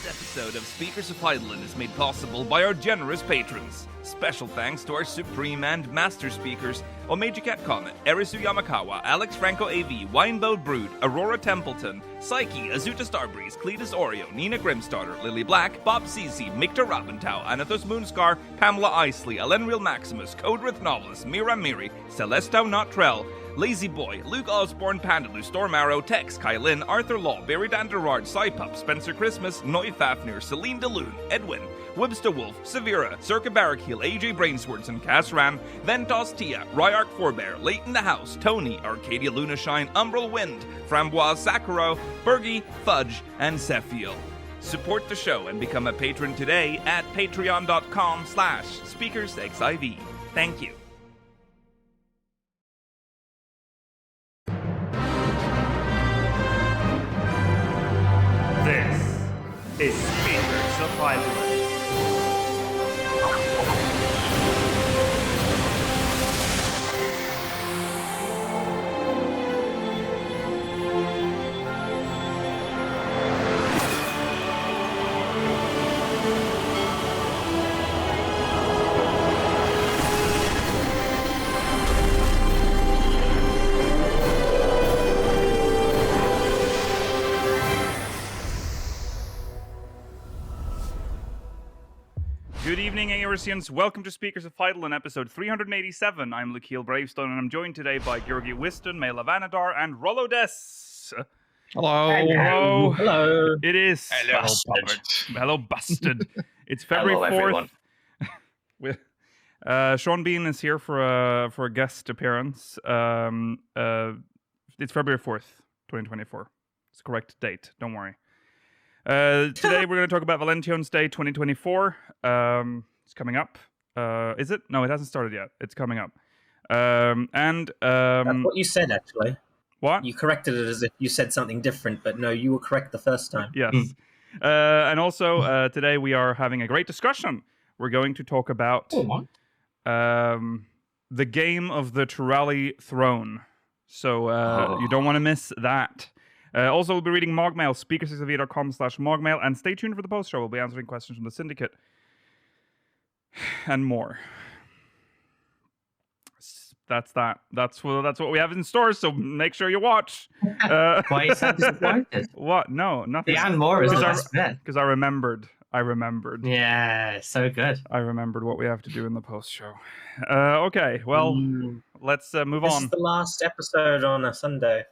episode of Speakers of Heidelin is made possible by our generous patrons. Special thanks to our supreme and master speakers, Omeji Cat Comet, Erisu Yamakawa, Alex Franco AV, Winebow Brood, Aurora Templeton, Psyche, Azuta Starbreeze, Cletus Oreo, Nina Grimstarter, Lily Black, Bob Cece, Mikta Rabentau, Anathos Moonscar, Pamela Isley, Elenreal Maximus, Codrith Novelist, Mira Miri, Celestau Notrell, Lazy Boy, Luke Osborne, Pandaloo, Storm Arrow, Tex, Kylin, Arthur Law, Barry Danderard, Cypup, Spencer Christmas, Noy Fafnir, Celine DeLune, Edwin, Wibster Wolf, Severa, Circa Barrackhill, AJ Brainswords, and Cass Ram, Ventos Tia, Ryark Forbear, Leighton the House, Tony, Arcadia Lunashine, Umbral Wind, Framboise Sakuro, Bergie, Fudge, and Sephiel. Support the show and become a patron today at patreon.com/speakersxiv. Thank you. This is Speakers of Heidelin. Good evening, Aorisians. Welcome to Speakers of Heidelin, episode 387. I'm Lukiel Bravestone, and I'm joined today by Georgi Wiston, Mela Vanadar, and Rollo Des. Hello. Hello. Hello. It is. Hello, Hello, busted. It's February 4th. Sean Bean is here for a guest appearance. It's February 4th, 2024. It's the correct date. Don't worry. Today we're going to talk about Valentione's Day 2024. It's coming up. Is it? No, it hasn't started yet. It's coming up. That's what you said, actually. What? You corrected it as if you said something different, but no, you were correct the first time. Yes. And also, today we are having a great discussion. We're going to talk about the game of the Turali throne. So you don't want to miss that. Also, we'll be reading MogMail, speakersxiv.com/MogMail, and stay tuned for the post show. We'll be answering questions from the Syndicate and more. That's that. That's what we have in store, so make sure you watch. Why are you so disappointed? What? No, nothing. The and more is the best bit. Because I remembered. Yeah, so good. I remembered what we have to do in the post show. Okay, well, let's move on. This is the last episode on a Sunday.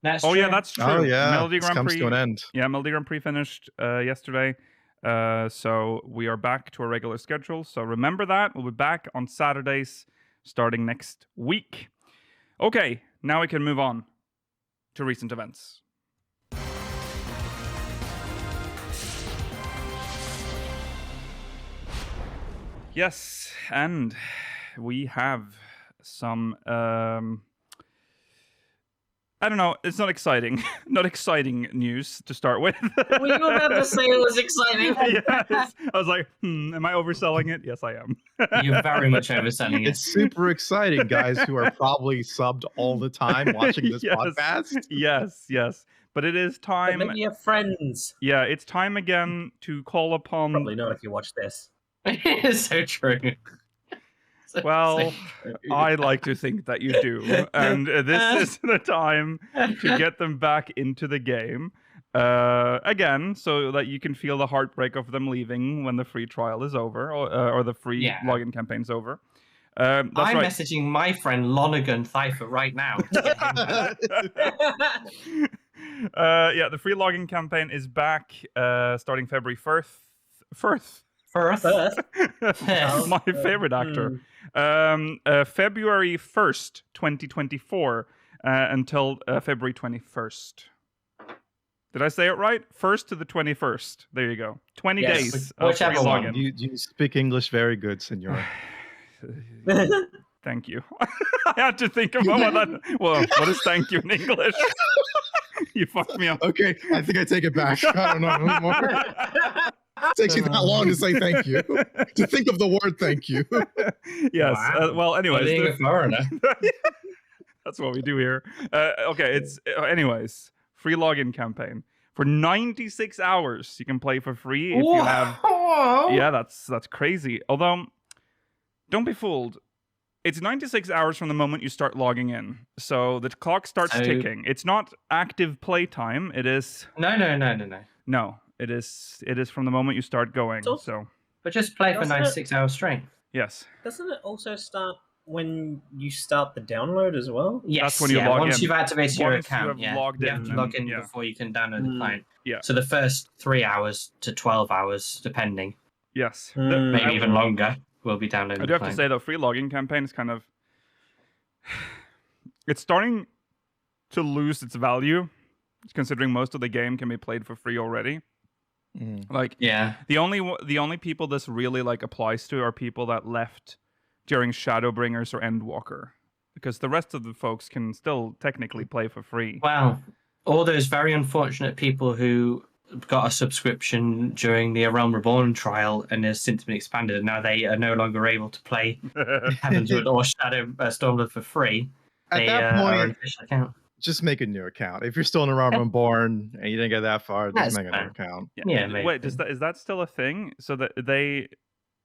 That's true. yeah, that's true. Oh yeah, Melody this Grand comes Prix to an end. Yeah, Melody Grand Prix finished yesterday. So we are back to our regular schedule. So remember that. We'll be back on Saturdays starting next week. Okay, now we can move on to recent events. Yes, and we have some I don't know, it's not exciting. Not exciting news to start with. Were you about to say it was exciting? Yes. I was like, am I overselling it? Yes, I am. You're very much overselling it. It's super exciting, guys who are probably subbed all the time watching this podcast. Yes. But it is time. But maybe your friends. Yeah, it's time again to call upon. Probably not if you watch this. It is so true. Well, I like to think that you do. And this is the time to get them back into the game. Again, so that you can feel the heartbreak of them leaving when the free trial is over, or the free login campaign's over. I'm messaging my friend Lonergan Theifer right now. The free login campaign is back starting February 1st. Firth. My favorite actor. February 1st, 2024, until February 21st. Did I say it right? 1st to the 21st. There you go. 20 days of free login. You speak English very good, senor. Thank you. I had to think about what that... Well, what is thank you in English? You fucked me up. Okay, I think I take it back. I don't know anymore. It takes you that long to say thank you. To think of the word thank you. Yes. Wow. Well, anyways. Being a foreigner. That's what we do here. Okay, it's... anyways, free login campaign. For 96 hours, you can play for free if you have. Yeah, that's crazy. Although, don't be fooled. It's 96 hours from the moment you start logging in, so the clock starts ticking. It's not active playtime. It is. No. No, it is. It is from the moment you start going. So. But just play for 96 hours straight. Yes. Doesn't it also start when you start the download as well? Yes, that's when you log once in. you've activated your Once account, you have logged you in, have to log in yeah. before you can download the client. Yeah. So the first 3 hours to 12 hours, depending, Yes. maybe even longer, will be downloaded. I do have to say, though, free login campaign is kind of... It's starting to lose its value, considering most of the game can be played for free already. Like, the only people this really like applies to are people that left during Shadowbringers or Endwalker, because the rest of the folks can still technically play for free. Well, all those very unfortunate people who got a subscription during the A Realm Reborn trial and has since been expanded, and now they are no longer able to play Heavensward or Stormblood for free. At they that are point, an official account. just make a new account. If you're still in the Realm Reborn and you didn't get that far, just make a new account. Yeah, maybe. Wait, is that still a thing? So that they...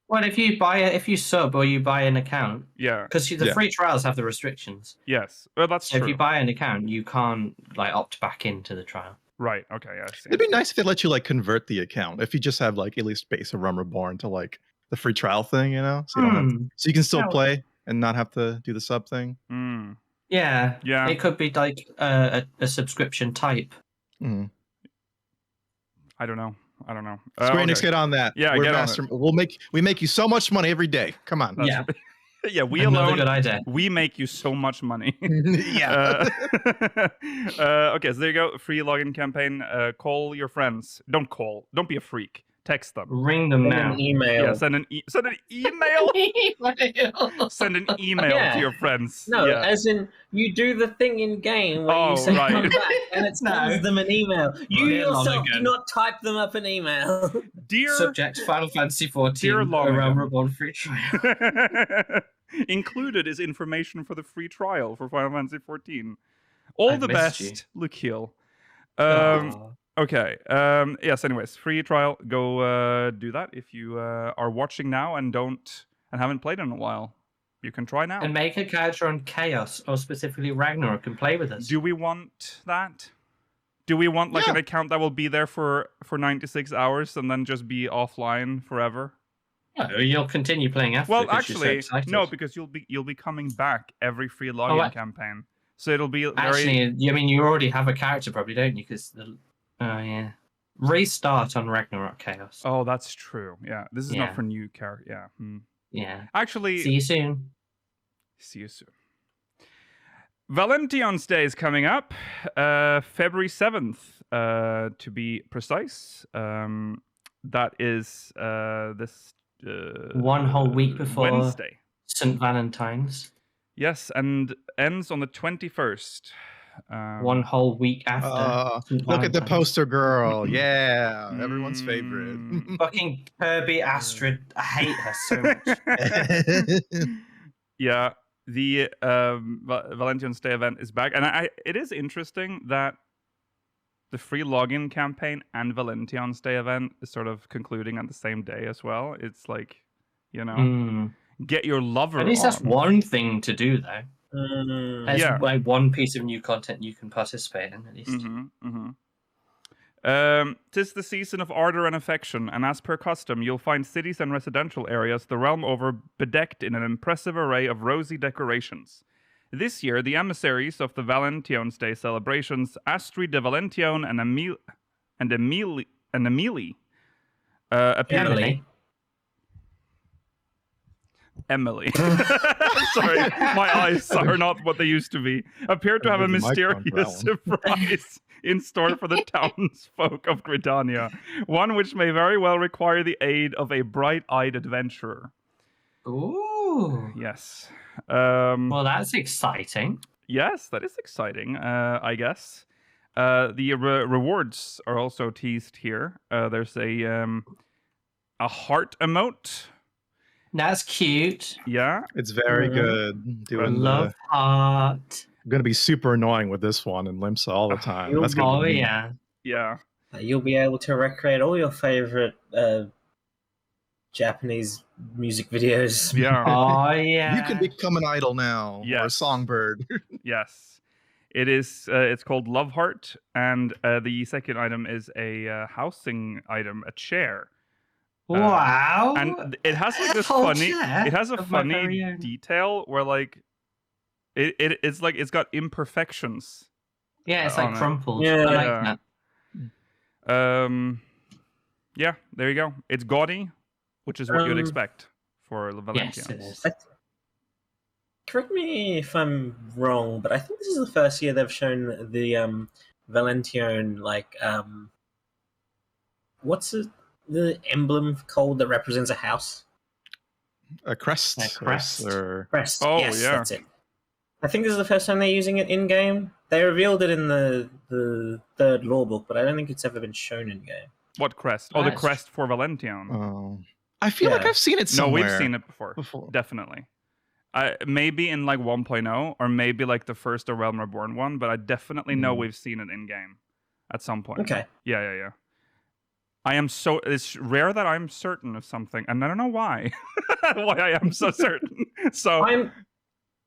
Well, if you sub or you buy an account, because the free trials have the restrictions. Yes, well, that's so true. If you buy an account, you can't like opt back into the trial. Right. Okay. I see. It'd be nice if they let you like convert the account. If you just have like at least base of Realm Reborn to like the free trial thing, you know, so you don't have to, so you can still play and not have to do the sub thing. Yeah. Yeah. It could be like a subscription type. I don't know. Square Enix, get on that. Yeah, we're get master. on it. We make you so much money every day. Come on. Yeah. Yeah, we Another alone. good idea. We make you so much money. Yeah. Okay, so there you go. Free login campaign. Call your friends. Don't call. Don't be a freak. Text them. Ring them now. An email. Yeah, send an email. Send an email to your friends. No, yeah. as in you do the thing in game where you say come back and it sends them an email. You yourself do not type them up an email. Dear Subject: Final Fantasy XIV. Dear Realm Reborn free trial. Included is information for the free trial for Final Fantasy XIV. All the best, Lukiel. Okay. Yes. Anyways, free trial. Go do that if you are watching now and haven't played in a while. You can try now. And make a character on Chaos or specifically Ragnarok and play with us. Do we want that? Do we want like an account that will be there for 96 hours and then just be offline forever? No, you'll continue playing after. Well, actually, no, because you'll be coming back every free login campaign. So it'll be actually. I mean, you already have a character, probably, don't you? Because restart on Ragnarok Chaos. Oh, that's true. Yeah, this is not for new character. Yeah. Yeah. Actually, see you soon. See you soon. Valentione's Day is coming up, February 7th, to be precise. That is this 1 whole week before Wednesday, St. Valentine's. Yes, and ends on the 21st. 1 whole week after. Look at the poster girl. Yeah, everyone's favorite. Fucking Kirby Astrid. I hate her so much. Yeah, the Valentine's Day event is back. And it is interesting that the free login campaign and Valentine's Day event is sort of concluding on the same day as well. It's like, get your lover At least on. that's one thing to do, though. There's like one piece of new content you can participate in, at least. Tis the season of ardor and affection, and as per custom, you'll find cities and residential areas the realm over bedecked in an impressive array of rosy decorations. This year, the emissaries of the Valentine's Day celebrations, Astrid de Valentione and Emily appear. Emily. Sorry, my eyes are not what they used to be. Appear to have a mysterious surprise in store for the townsfolk of Gridania. One which may very well require the aid of a bright-eyed adventurer. Ooh. Yes. Well, that's exciting. Yes, that is exciting, I guess. The rewards are also teased here. There's a heart emote. That's cute. Yeah. It's very good. Love heart. I'm going to be super annoying with this one and Limsa all the time. That's Yeah. Yeah. You'll be able to recreate all your favorite Japanese music videos. Yeah. Oh yeah. You can become an idol now, or a songbird. Yes. It is. It's called Love Heart, and the second item is a housing item, a chair. Wow. And it has like this Whole funny. chair It has a of my very funny own. detail where like it's like it's got imperfections. Yeah, it's on like it. crumpled. Yeah. I like Yeah. that. Yeah, there you go. It's gaudy, which is what you'd expect for the Yes, Valentione. it is. Correct me if I'm wrong, but I think this is the first year they've shown the Valentione, like, what's the emblem called that represents a house? A crest. A crest. Or... Crest. Oh, yes, yeah. that's it. I think this is the first time they're using it in game. They revealed it in the third lore book, but I don't think it's ever been shown in game. What crest? Oh, the Nice. crest for Valentione. Oh. I feel like I've seen it somewhere. No, we've seen it before. Definitely. Maybe in like 1.0, or maybe like the first A Realm Reborn one, but I definitely know we've seen it in game at some point. Okay. Yeah. It's rare that I'm certain of something, and I don't know why. Why I am so certain. So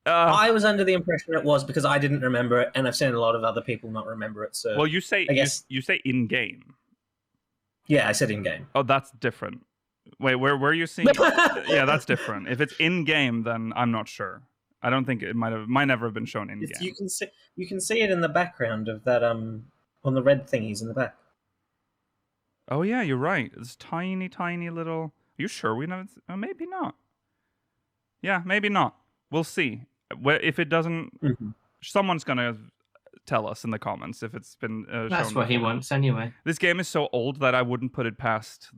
I was under the impression it was because I didn't remember it, and I've seen a lot of other people not remember it. So well, you say I guess you say in game. yeah, I said in game. Oh, that's different. Wait, where are you seeing? Yeah, that's different. If it's in game, then I'm not sure. I don't think it might never have been shown in game. You can see it in the background of that on the red thingies in the back. Oh yeah, you're right. It's tiny little. Are you sure we know? Maybe not. Yeah, maybe not. We'll see. If it doesn't, someone's gonna tell us in the comments if it's been shown. That's what he wants anyway. This game is so old that I wouldn't put it past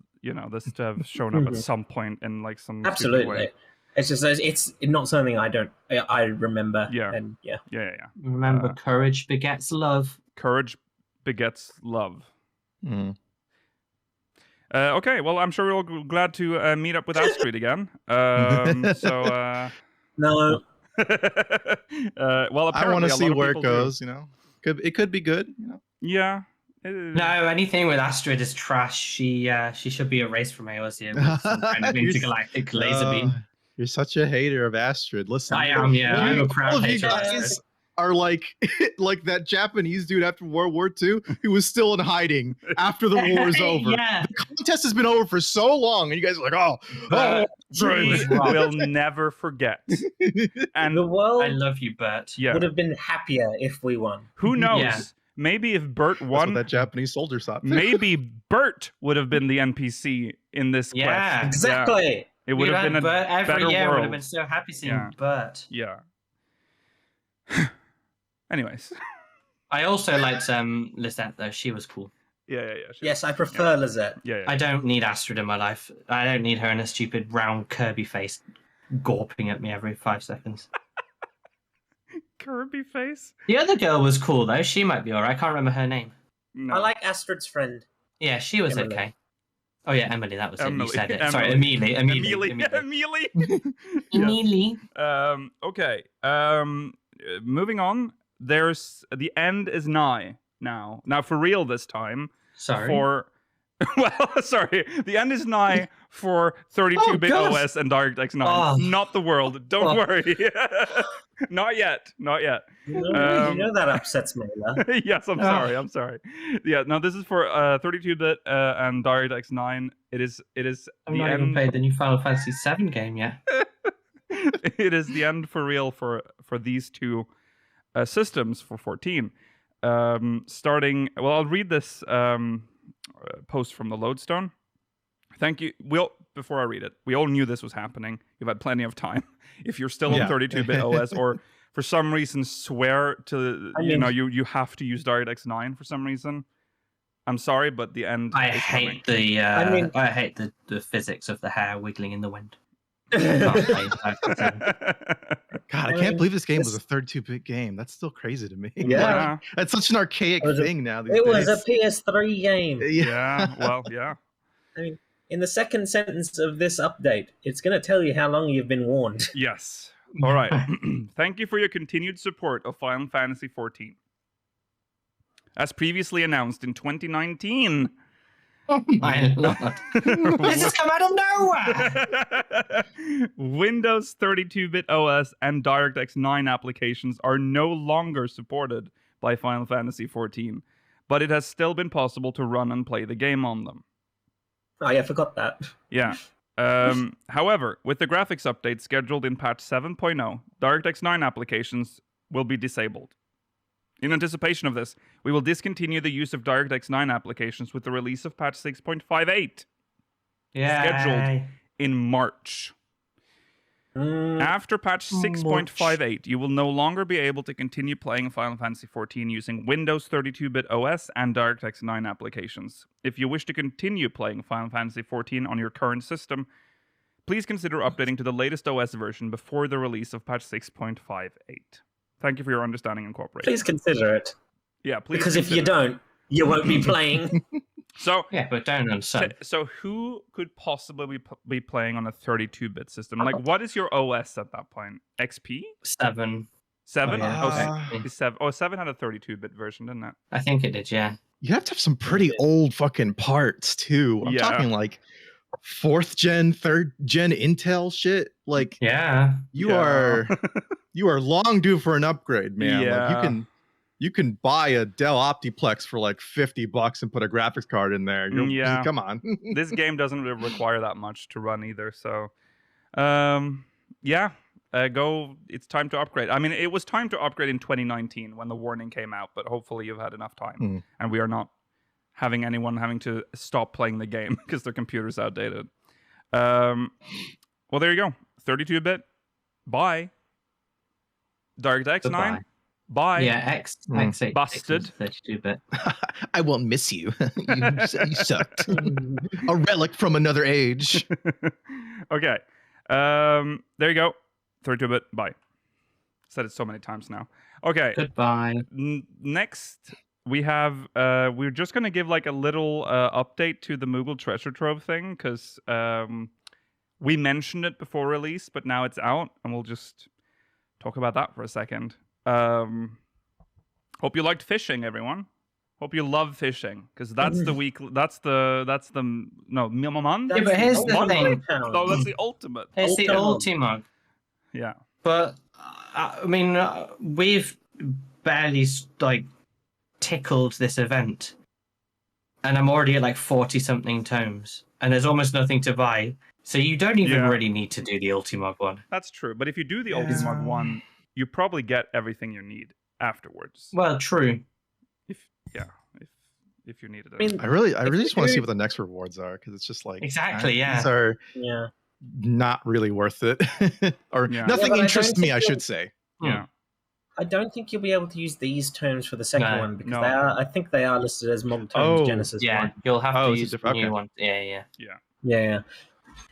this to have shown up at some point in like some stupid Absolutely. way. It's just it's not something I remember. Yeah. And yeah. Remember, courage begets love. Courage begets love. Mm. Okay, well, I'm sure we're all glad to meet up with Astrid again. No. Well, I want to see where it people goes. It could be good. Yeah. No, anything with Astrid is trash. She should be erased from Eorzea with some kind of intergalactic laser beam. You're such a hater of Astrid. Listen, I am. Yeah, I'm a proud all of you hater of guys Astrid. are like that Japanese dude after World War II who was still in hiding after the war is over. Yeah. The contest has been over for so long, and you guys are like, we will never forget. And The world I love you, Bert. would have been happier if we won. Who knows? Yeah. Maybe if Bert that's won, what that Japanese soldier thought. maybe Bert would have been the NPC in this Yeah. quest. Exactly. Yeah. It would have been a Bert every better year. world. Would have been so happy seeing Bert. Yeah. Anyways. I also liked Lisette though. She was cool. Yeah. Yes, I prefer Lizette. Yeah. I don't need Astrid in my life. I don't need her in a stupid round Kirby face gawping at me every 5 seconds. Kirby face? The other girl was cool though. She might be alright. I can't remember her name. No. I like Astrid's friend. Yeah, she was Emily. okay. Oh yeah, Emily. That was it. You Emily. said it. Emily. Sorry, Amelie. Amelie. Okay. Moving on. There's the end is nigh now. Now for real this time. Sorry. The end is nigh for 32-bit Oh, God. OS and DirectX 9. Oh. Not the world. Don't worry. Not yet. You know that upsets me, huh? Yes, I'm sorry. Yeah, no, this is for 32-bit and DirectX 9. It is I've the not even end. played the new Final Fantasy VII game yet. It is the end for real for these two systems for 14. Starting, well, I'll read this post from the Lodestone. Thank you. Before I read it, we all knew this was happening. You've had plenty of time. If you're still on 32-bit OS, or for some reason swear to, you have to use DirectX 9 for some reason. I'm sorry, but the end. I is hate coming. I hate the physics of the hair wiggling in the wind. Can't play that. God, I can't believe this game was a 32-bit game. That's still crazy to me. Yeah. That's such an archaic thing now. It was a PS3 game. Yeah. Well, yeah. I mean, in the second sentence of this update, it's going to tell you how long you've been warned. Yes. All right. Thank you for your continued support of Final Fantasy XIV. As previously announced in 2019. Oh my lord. This has come out of nowhere! Windows 32-bit OS and DirectX 9 applications are no longer supported by Final Fantasy XIV, but it has still been possible to run and play the game on them. Oh, yeah, I forgot that. Yeah. However, with the graphics update scheduled in patch 7.0, DirectX 9 applications will be disabled. In anticipation of this, we will discontinue the use of DirectX 9 applications with the release of patch 6.58, scheduled in March. After patch 6.58, you will no longer be able to continue playing Final Fantasy XIV using Windows 32-bit OS and DirectX 9 applications. If you wish to continue playing Final Fantasy XIV on your current system, please consider updating to the latest OS version before the release of patch 6.58. Thank you for your understanding and cooperation. Please consider it. Yeah, please. Because if you don't, you won't be playing. So yeah, but don't unsub. So who could possibly be playing on a 32-bit system? Like, what is your OS at that point? XP? 7. 7? Oh, yeah. Okay. 7. Oh, 7 had a 32-bit version, didn't it? I think it did, yeah. You have to have some pretty old fucking parts too. I'm talking like 4th gen, 3rd gen Intel shit. Like, you are long due for an upgrade, man. Yeah. Like, you can buy a Dell Optiplex for like $50 and put a graphics card in there. Come on. This game doesn't really require that much to run either. So, it's time to upgrade. I mean, it was time to upgrade in 2019 when the warning came out, but hopefully you've had enough time and we are not having anyone having to stop playing the game because their computer's outdated. Well, there you go. 32-bit. Bye. DirectX 9. Bye. Yeah, X8 busted. 32-bit. I won't miss you. You sucked. A relic from another age. Okay. There you go. 32-bit. Bye. Said it so many times now. Okay. Goodbye. Next, we have. We're just gonna give like a little update to the Moogle Treasure Trove thing because we mentioned it before release, but now it's out, and we'll just talk about that for a second. Hope you liked fishing, everyone. Hope you love fishing because that's the week. That's the month. Yeah, but here's the thing. No, that's the ultimate. It's the ultimate. Yeah. But I mean, we've barely tickled this event, and I'm already at like 40-something tomes, and there's almost nothing to buy. So you don't even really need to do the Ultimog one. That's true. But if you do the Ultimog one, you probably get everything you need afterwards. Well, true. If you needed it. I mean, I really just want to see what the next rewards are because it's just like these are not really worth it, or nothing interests me. I should say. Yeah. I don't think you'll be able to use these terms for the second one because they are. I think they are listed as MogTomes Genesis. Yeah, you'll have to use the new one. Yeah.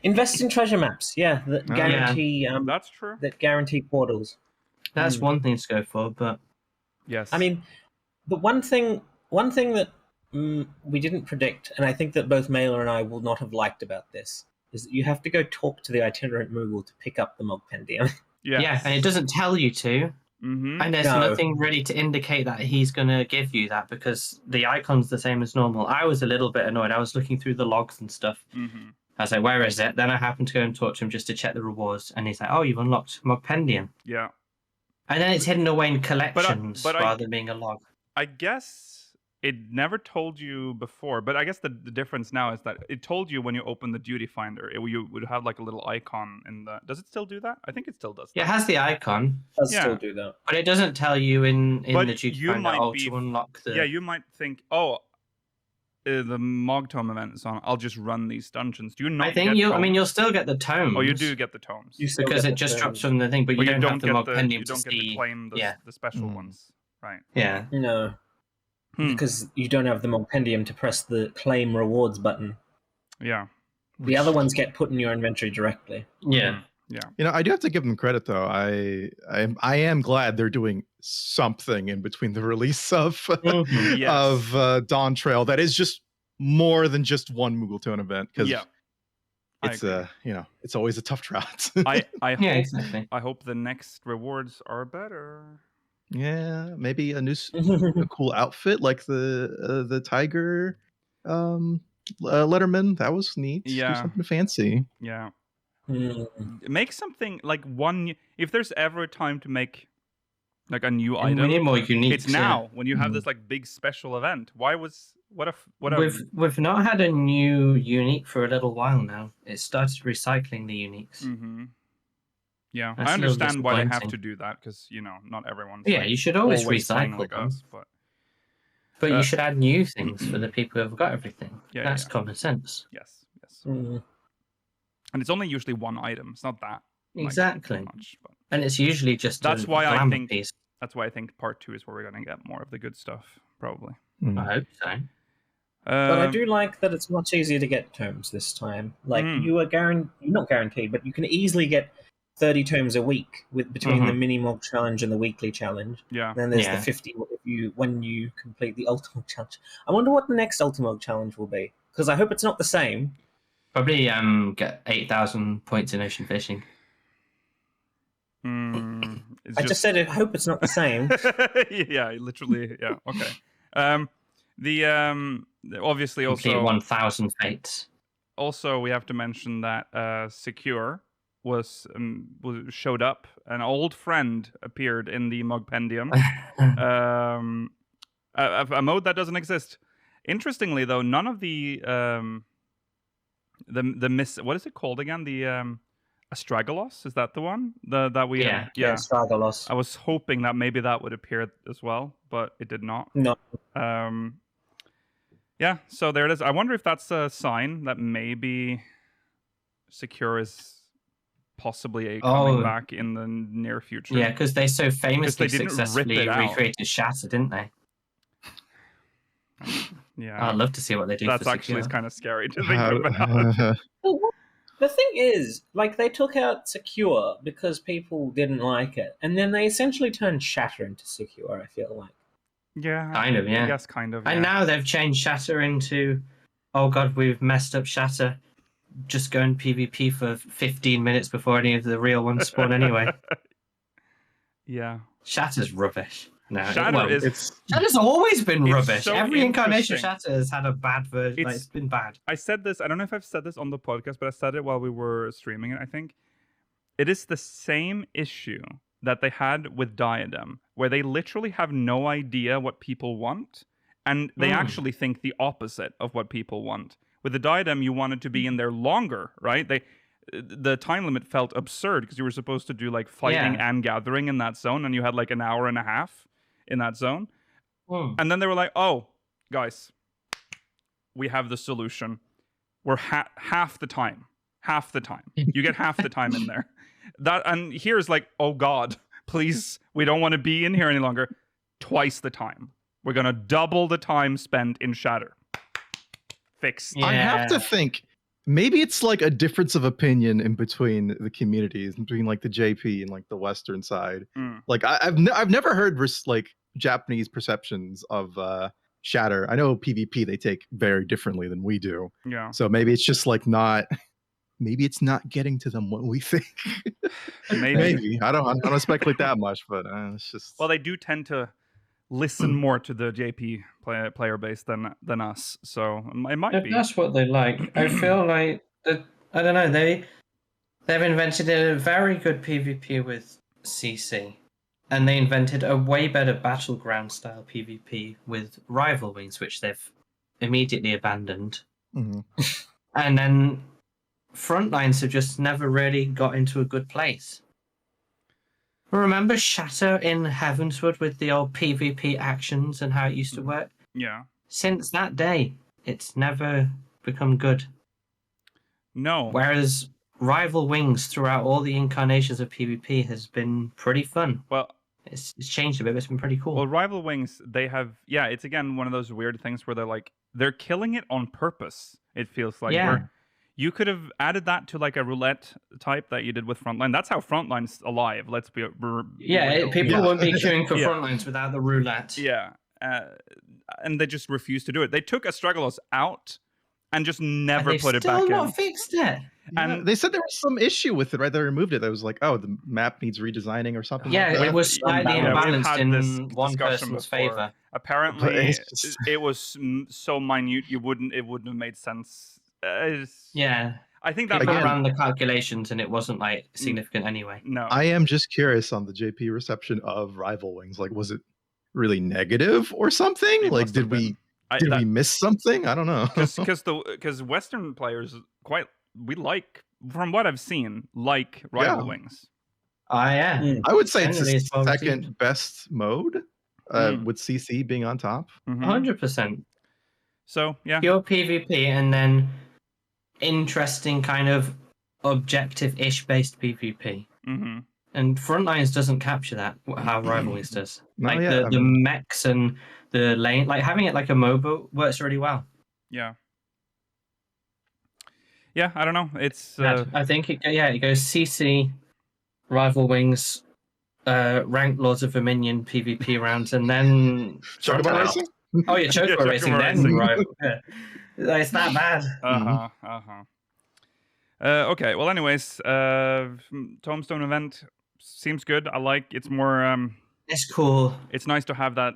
Invest in treasure maps. Yeah, that guarantee. That's true. That guarantee portals. That's one thing to go for, but yes. I mean, the one thing that we didn't predict, and I think that both Mailer and I will not have liked about this, is that you have to go talk to the itinerant Moogle to pick up the Mogpendium. Yeah, and it doesn't tell you to. Mm-hmm. And there's nothing really to indicate that he's going to give you that because the icon's the same as normal. I was a little bit annoyed. I was looking through the logs and stuff. Mm-hmm. I was like, where is it? Then I happened to go and talk to him just to check the rewards. And he's like, oh, you've unlocked Mogpendium. Yeah. And then it's hidden away in collections rather than being a log. I guess it never told you before, but I guess the difference now is that it told you when you open the duty finder, you would have like a little icon in the... Does it still do that? I think it still does that. Yeah, it has the icon. It does still do that. But it doesn't tell you in the duty finder to unlock the... Yeah, you might think, the MogTome event is on. I'll just run these dungeons. Do you not? You'll still get the tomes. Oh, you do get the tomes because it just drops from the thing, but you don't have the Mogpendium to see. You don't get to claim the special ones, right? Yeah. No, because you don't have the Mogpendium to press the claim rewards button. Yeah. The other ones get put in your inventory directly. Yeah. Yeah. I do have to give them credit though. I am glad they're doing something in between the release of Dawntrail that is just more than just one Moogle Tone event because it's always a tough drought. I hope the next rewards are better. Yeah, maybe a a cool outfit like the tiger Letterman. That was neat. Do something fancy. Yeah. Mm. Make something like one. If there's ever a time to make like a new And we item, need more unique. it's now when you have this like big special event. Why was what a We've not had a new unique for a little while now. It started recycling the uniques. Mm-hmm. Yeah, That's I understand why they have disappointing. to do that because not everyone's. Yeah, like, you should always playing, recycle I them. guess, But you should add new things for the people who have got everything. Yeah, That's common sense. Yes. Mm. And it's only usually one item. It's not that Exactly. much. But And it's usually just that's a why I glamour think piece. that's why I think part 2 is where we're gonna get more of the good stuff, probably. I hope so. But I do like that it's much easier to get tomes this time. Like you are not guaranteed, but you can easily get 30 tomes a week between the mini Mog challenge and the weekly challenge. Yeah. And then there's the 50 when you complete the Ultimate challenge. I wonder what the next Ultimate challenge will be, because I hope it's not the same. Probably get 8,000 points in ocean fishing. I just said I hope it's not the same. Yeah, literally. Yeah. Okay. Obviously Complete also 1,000 fates. Also, we have to mention that Secure showed up. An old friend appeared in the Mogpendium. A mode that doesn't exist. Interestingly, though, none of the what is it called again? The Astragalus, is that the one? Astragalus. I was hoping that maybe that would appear as well, but it did not. No. Yeah, so there it is. I wonder if that's a sign that maybe Secure is possibly coming back in the near future. Yeah, because they so famously didn't successfully recreated Shatter, didn't they? Yeah, I'd love to see what they do. That's for actually Secure. kind of scary to think about. The thing is, like, they took out Secure because people didn't like it, and then they essentially turned Shatter into Secure, I feel like. Yeah, kind of. Yeah, I guess kind of. And now they've changed Shatter into, oh god, we've messed up Shatter. Just go in PvP for 15 minutes before any of the real ones spawn anyway. Yeah, Shatter's rubbish. No, Shatter's always been rubbish. So Every incarnation of Shatter has had a bad version. It's been bad. I said this. I don't know if I've said this on the podcast, but I said it while we were streaming it. I think it is the same issue that they had with Diadem, where they literally have no idea what people want, and they actually think the opposite of what people want. With the Diadem, you wanted to be in there longer, right? The time limit felt absurd because you were supposed to do like fighting and gathering in that zone, and you had like an hour and a half in that zone. And then they were like, oh, guys, we have the solution. We're half the time. You get half the time in there. And here's like, oh God, please, we don't want to be in here any longer. Twice the time. We're going to double the time spent in Shatter. Fixed. I have to think, maybe it's like a difference of opinion in between the communities, between like the JP and like the Western side. Like I've never heard like Japanese perceptions of Shatter. I know PvP they take very differently than we do. Yeah. So maybe it's just like not. Maybe it's not getting to them what we think. Maybe. I don't want to speculate that much, but it's just. Well, they do tend to listen more to the JP player base than us, so it might be. That's what they like. I feel like I don't know. They've invented a very good PvP with CC, and they invented a way better battleground style PvP with Rival Wings, which they've immediately abandoned. And then Frontlines have just never really got into a good place. Remember Shatter in Heavensward with the old PvP actions and how it used to work? Yeah. Since that day, it's never become good. No. Whereas Rival Wings throughout all the incarnations of PvP has been pretty fun. Well, it's changed a bit, but it's been pretty cool. Well, Rival Wings, they have, it's again one of those weird things where they're killing it on purpose, it feels like. Yeah. Where you could have added that to like a roulette type that you did with Frontline. That's how Frontline's alive. Let's be real. People won't be queuing for Frontlines without the roulette. Yeah. And they just refused to do it. They took Astragalus out and just never put it still back not in. fixed it. And they said there was some issue with it, right? They removed it. That was like, oh, the map needs redesigning or something. Yeah, like that. it was slightly imbalanced in one discussion person's before. favor. Apparently, it was so minute it wouldn't have made sense. Yeah, I think that people ran the calculations and it wasn't like significant anyway. No, I am just curious on the JP reception of Rival Wings. Like, was it really negative or something? Like, did we miss something? I don't know. Because Western players from what I've seen, like Rival Wings. Yeah. I would say it's the second best mode, with CC being on top. 100%. So yeah, pure PvP and then interesting kind of objective-ish based PvP. And Frontlines doesn't capture that how Rival Wings does. Like the mechs and the lane, like having it like a MOBA works really well. Yeah. Yeah, I don't know. It's I think it goes CC, Rival Wings, ranked Lords of Dominion PvP rounds, and then Chocobo Racing. Oh yeah, Chocobo Racing. Then right, it's that bad. Okay. Well, anyways, Tomestone event seems good. I like. It's more. It's cool. It's nice to have that.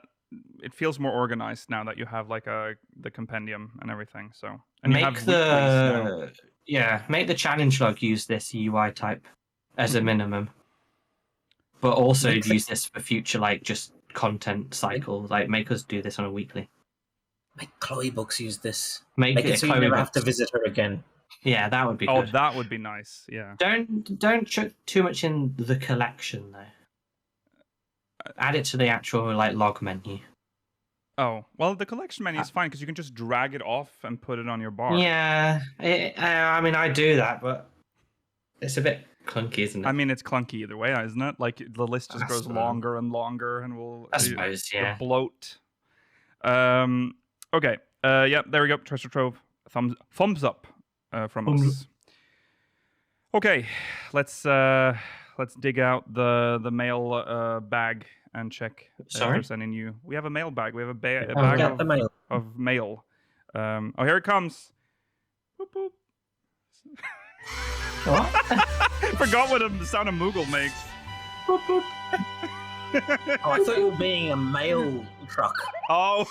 It feels more organized now that you have like the compendium and everything. So and make the challenge log use this UI type as a minimum, but also use this for future like just content cycle. Like make us do this on a weekly. Make Chloe Books use this. Make it so you never have to visit her again. Yeah, that would be good. Oh, that would be nice. Yeah. Don't chuck too much in the collection though. Add it to the actual like log menu. Oh, well, the collection menu is fine because you can just drag it off and put it on your bar. Yeah, I mean, I do that, but it's a bit clunky, isn't it? I mean, it's clunky either way, isn't it? Like the list just grows longer and longer, and I suppose, the bloat. Okay. Yeah, there we go. Treasure Trove. Thumbs up from us. Okay, let's dig out the mail bag and check if there's any new. We have a mail bag. We have a bag of mail. Oh, here it comes. Boop, boop. What? Forgot what the sound of Moogle makes. Boop, boop. Oh, I thought you were being a mail truck. Oh,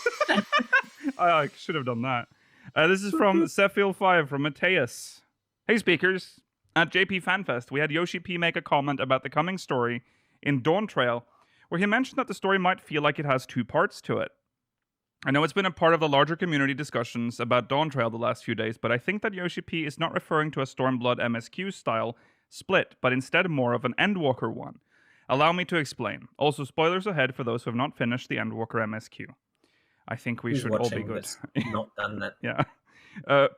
I should have done that. This is from Sefil5 from Mateus. Hey, speakers. At JP FanFest, we had Yoshi P make a comment about the coming story in Dawntrail, where he mentioned that the story might feel like it has two parts to it. I know it's been a part of the larger community discussions about Dawntrail the last few days, but I think that Yoshi P is not referring to a Stormblood MSQ style split, but instead more of an Endwalker one. Allow me to explain. Also, spoilers ahead for those who have not finished the Endwalker MSQ. I think we should all be good. Not done that. Yeah.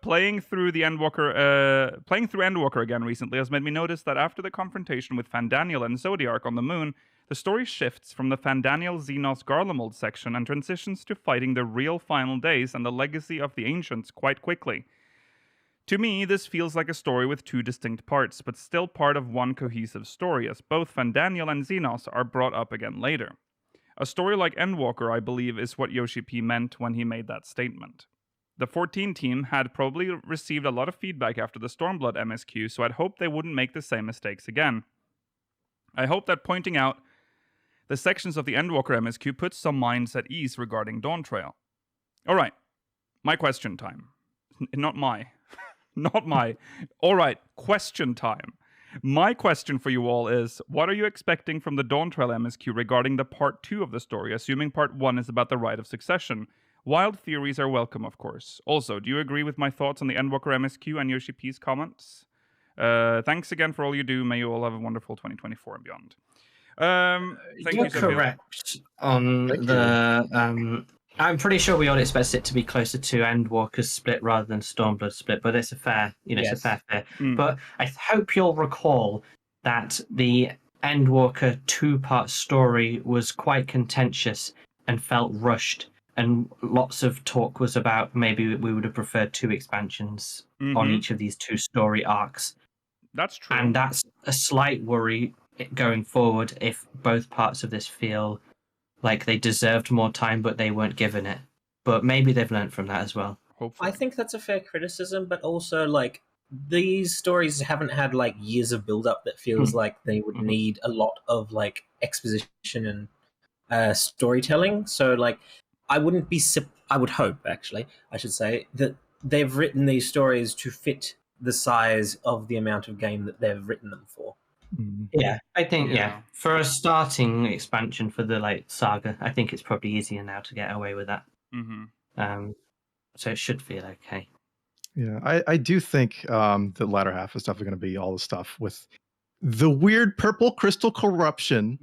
Playing through Endwalker again recently has made me notice that after the confrontation with Fandaniel and Zodiark on the moon, the story shifts from the Fandaniel Xenos Garlemald section and transitions to fighting the real final days and the legacy of the Ancients quite quickly. To me, this feels like a story with two distinct parts, but still part of one cohesive story, as both Fandaniel and Xenos are brought up again later. A story like Endwalker, I believe, is what Yoshi P meant when he made that statement. The 14 team had probably received a lot of feedback after the Stormblood MSQ, so I'd hope they wouldn't make the same mistakes again. I hope that pointing out the sections of the Endwalker MSQ puts some minds at ease regarding Dawntrail. Alright, my question time. Not my. Alright, question time. My question for you all is, what are you expecting from the Dawntrail MSQ regarding the part 2 of the story, assuming part 1 is about the Rite of Succession? Wild theories are welcome, of course. Also, do you agree with my thoughts on the Endwalker MSQ and Yoshi P's comments? Thanks again for all you do. May you all have a wonderful 2024 and beyond. You're correct on the... I'm pretty sure we all expect it to be closer to Endwalker's split rather than Stormblood split, but it's a fair, it's a fair fear. But I hope you'll recall that the Endwalker 2-part story was quite contentious and felt rushed. And lots of talk was about maybe we would have preferred 2 expansions on each of these 2 story arcs. That's true. And that's a slight worry going forward if both parts of this feel like they deserved more time, but they weren't given it. But maybe they've learned from that as well. Hopefully. I think that's a fair criticism, but also like these stories haven't had like years of build up that feels like they would need a lot of like exposition and storytelling. So like I wouldn't be I would hope actually I should say that they've written these stories to fit the size of the amount of game that they've written them for. Yeah, I think for a starting expansion for the like saga, I think it's probably easier now to get away with that. So it should feel okay. Yeah, I do think the latter half is definitely going to be all the stuff with the weird purple crystal corruption,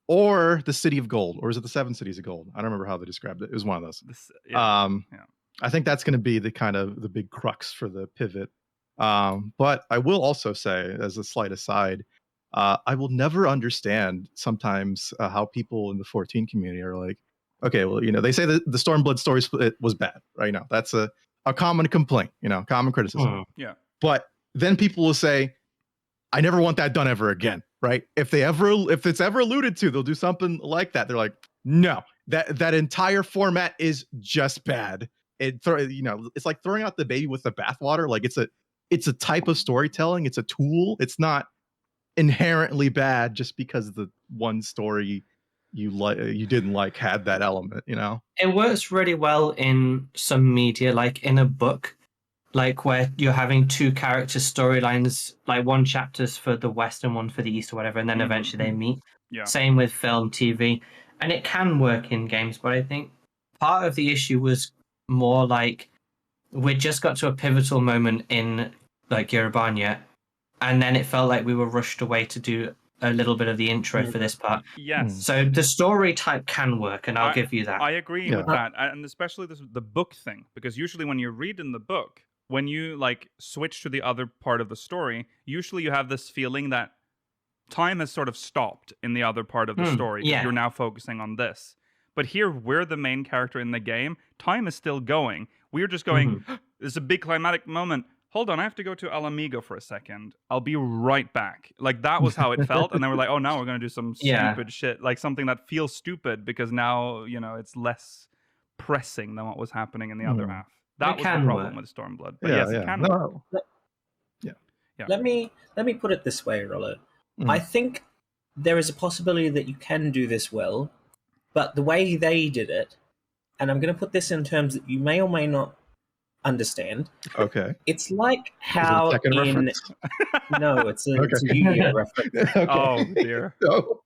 or the City of Gold, or is it the Seven Cities of Gold? I don't remember how they described it. It was one of those. I think that's going to be the kind of the big crux for the pivot. But I will also say, as a slight aside, I will never understand sometimes how people in the 14 community are like, okay, well, they say that the Stormblood story split was bad, right? Now that's a common complaint, common criticism. Yeah. But then people will say, I never want that done ever again, right? If it's ever alluded to, they'll do something like that. They're like, no, that entire format is just bad. It's like throwing out the baby with the bathwater. Like it's a type of storytelling. It's a tool. It's not inherently bad just because the one story you didn't like had that element. It works really well in some media, like in a book, like where you're having two character storylines, like one chapter's for the West and one for the East or whatever, and then eventually they meet. Same with film, TV, and it can work in games, but I think part of the issue was more like we just got to a pivotal moment in like Yerubania, and then it felt like we were rushed away to do a little bit of the intro for this part. Yes. So the story type can work, and I'll give you that. I agree with that, and especially the book thing, because usually when you're reading the book, when you like switch to the other part of the story, usually you have this feeling that time has sort of stopped in the other part of the story. You're now focusing on this. But here, we're the main character in the game. Time is still going. We're just going, there's a big climatic moment. Hold on, I have to go to Alamigo for a second. I'll be right back. Like, that was how it felt. And then we're like, oh, now we're going to do some stupid shit. Like, something that feels stupid because now, it's less pressing than what was happening in the other half. That was the problem with Stormblood. But yes, it can work. Let me put it this way, Rollo. I think there is a possibility that you can do this well, but the way they did it, and I'm going to put this in terms that you may or may not understand. Okay. It's like how No, it's a Yu-Gi-Oh reference. Okay. Oh dear. No.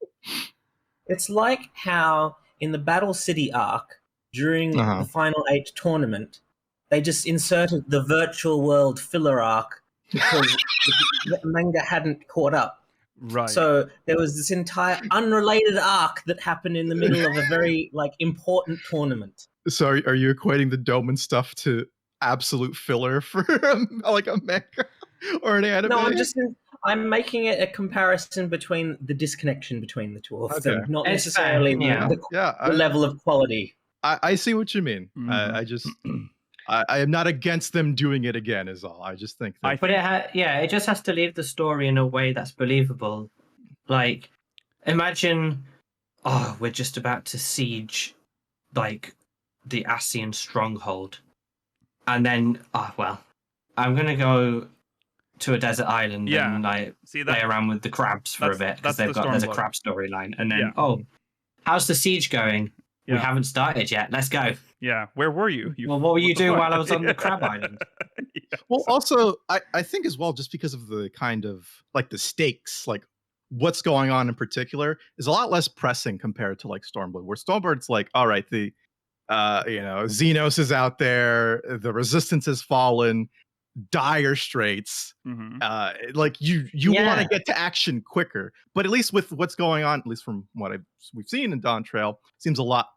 It's like how in the Battle City arc during the Final 8 tournament, they just inserted the virtual world filler arc because the manga hadn't caught up. Right. So there was this entire unrelated arc that happened in the middle of a very important tournament. So are you equating the Doman stuff to absolute filler for like a manga or an anime? No, I'm making it a comparison between the disconnection between the two of them, not necessarily the level of quality. I see what you mean. I am not against them doing it again, is all. I just think that... But it just has to leave the story in a way that's believable. Like, imagine, we're just about to siege, like, the Asian stronghold. And then, I'm going to go to a desert island and, like, play around with the crabs for a bit, because there's a crab storyline. And then, how's the siege going? We haven't started yet. Let's go. Yeah, where were you? Well, what were you doing while I was on the crab island? Well, also, I think as well, just because of the kind of, like, the stakes, like, what's going on in particular is a lot less pressing compared to, like, Stormblood, where Stormblood's like, all right, the, Xenos is out there, the Resistance has fallen, dire straits. Like, you want to get to action quicker. But at least with what's going on, at least from what we've seen in Dawntrail, seems a lot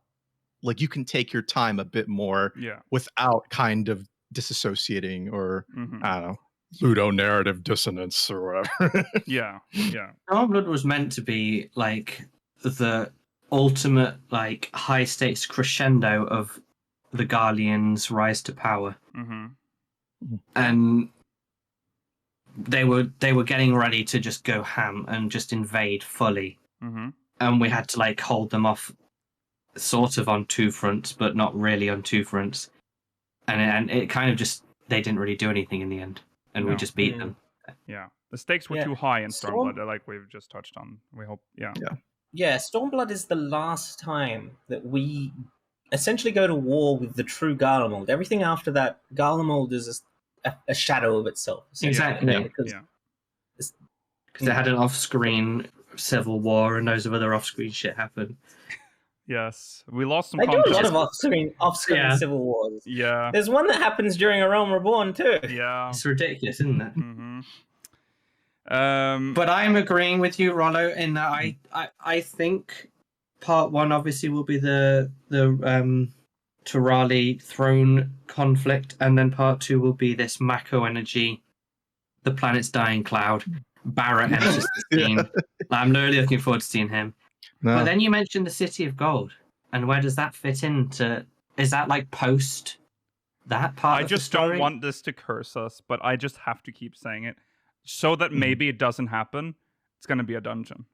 like you can take your time a bit more without kind of disassociating or I don't know, ludonarrative dissonance or whatever. Stormblood was meant to be like the ultimate like high stakes crescendo of the Garleans' rise to power. And they were getting ready to just go ham and just invade fully. And we had to like hold them off sort of on two fronts, but not really on two fronts. and it kind of just they didn't really do anything in the end, and we just beat them. Yeah, the stakes were too high in Stormblood, like we've just touched on. We hope, Yeah, Stormblood is the last time that we essentially go to war with the true Garlemald. Everything after that, Garlemald is a shadow of itself. Exactly. Because they had an off-screen civil war and loads of other off-screen shit happened. Yes, we lost some. They do a lot of off-screen civil wars. Yeah, there's one that happens during A Realm Reborn too. Yeah, it's ridiculous, isn't it? Mm-hmm. But I'm agreeing with you, Rollo, in that I think part 1 obviously will be the Turali throne conflict, and then part 2 will be this Mako energy, the planet's dying cloud. Barrett enters the scene. I'm really looking forward to seeing him. No. But then you mentioned the City of Gold, and where does that fit into? Is that like post that part? I just don't want this to curse us, but I just have to keep saying it so that maybe it doesn't happen. It's going to be a dungeon.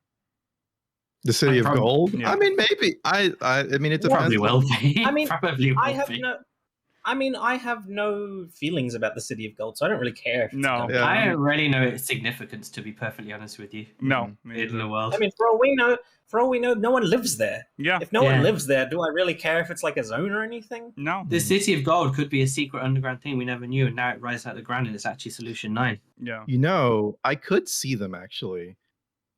The City of Gold. Yeah. I mean, maybe. I mean, it depends. Probably will be. I mean, probably will I have no feelings about the City of Gold, so I don't really care. No, I don't really know its significance, to be perfectly honest with you. No, in the world. I mean, for all we know, no one lives there. Yeah. If no one lives there, do I really care if it's like a zone or anything? No. The City of Gold could be a secret underground thing we never knew, and now it rises out of the ground, and it's actually Solution 9. Yeah. You know, I could see them actually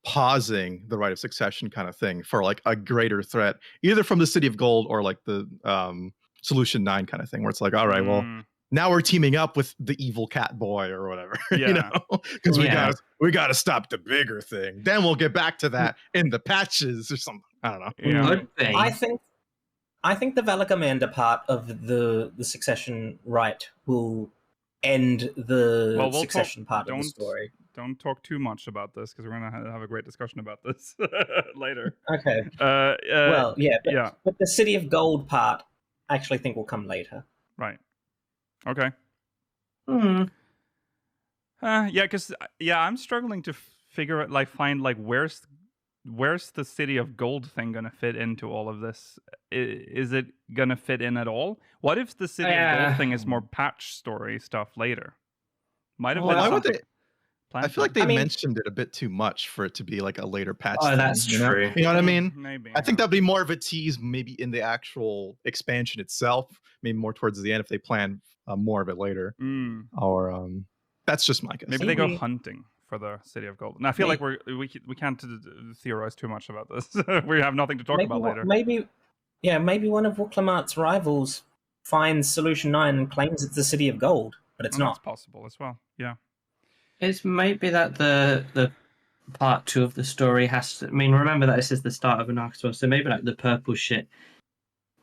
pausing the right of succession kind of thing for like a greater threat, either from the City of Gold or like the Solution 9 kind of thing, where it's like, all right, well, now we're teaming up with the evil cat boy or whatever, you know, because we got to stop the bigger thing. Then we'll get back to that in the patches or something. I don't know. Yeah. I think the Valacamander part of the succession right will end the succession part of the story. Don't talk too much about this because we're going to have a great discussion about this later. Okay. But the City of Gold part, I actually think will come later. Right. Okay. Because I'm struggling to figure out, find where's the City of Gold thing gonna fit into all of this? Is it gonna fit in at all? What if the City of Gold thing is more patch story stuff later? Might have been. Why would they? I feel like they mentioned it a bit too much for it to be like a later patch. Oh, that's true. You know what I mean? Maybe. I think that'd be more of a tease, maybe in the actual expansion itself. Maybe more towards the end if they plan more of it later. Or that's just my guess. Maybe they go hunting for the City of Gold. And I feel like we can't theorize too much about this. We have nothing to talk about later. Maybe one of Wuklamart's rivals finds Solution 9 and claims it's the City of Gold, but it's not. That's possible as well. Yeah. It's maybe that the part 2 of the story has to. I mean, remember that this is the start of an arc as well, so maybe the purple shit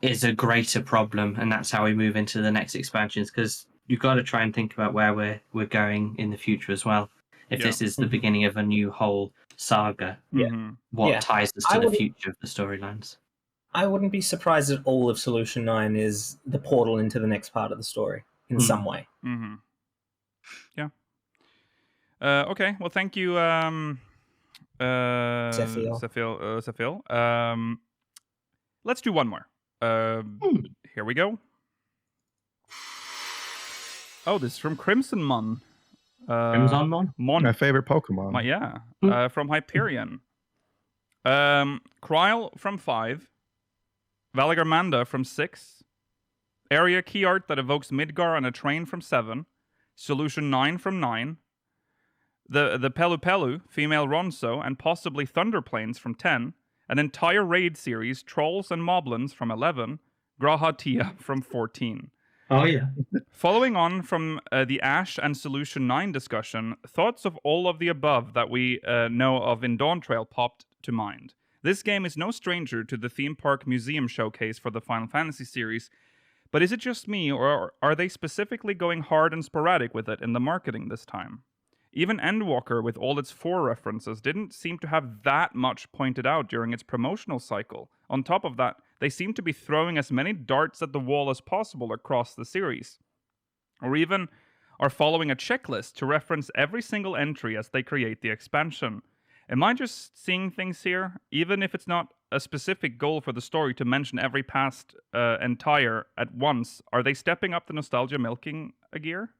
is a greater problem, and that's how we move into the next expansions. Because you've got to try and think about where we're going in the future as well. If this is the beginning of a new whole saga, what ties us to the future of the storylines? I wouldn't be surprised at all if Solution 9 is the portal into the next part of the story in some way. Mm-hmm. Yeah. Okay, well, thank you, Sefil. Let's do one more. Here we go. Oh, this is from Crimson Mon. Crimson Mon? My favorite Pokemon. From Hyperion. Kryl from 5. Valagarmanda from 6. Area key art that evokes Midgar on a train from 7. Solution 9 from 9. The Pelu Pelu, female Ronso, and possibly Thunderplanes from 10. An entire raid series, Trolls and Moblins from 11. Grahatia from 14. Oh, yeah. Following on from the Ash and Solution 9 discussion, thoughts of all of the above that we know of in Dawntrail popped to mind. This game is no stranger to the theme park museum showcase for the Final Fantasy series, but is it just me, or are they specifically going hard and sporadic with it in the marketing this time? Even Endwalker, with all its 4 references, didn't seem to have that much pointed out during its promotional cycle. On top of that, they seem to be throwing as many darts at the wall as possible across the series. Or even are following a checklist to reference every single entry as they create the expansion. Am I just seeing things here? Even if it's not a specific goal for the story to mention every past entire at once, are they stepping up the nostalgia milking a gear?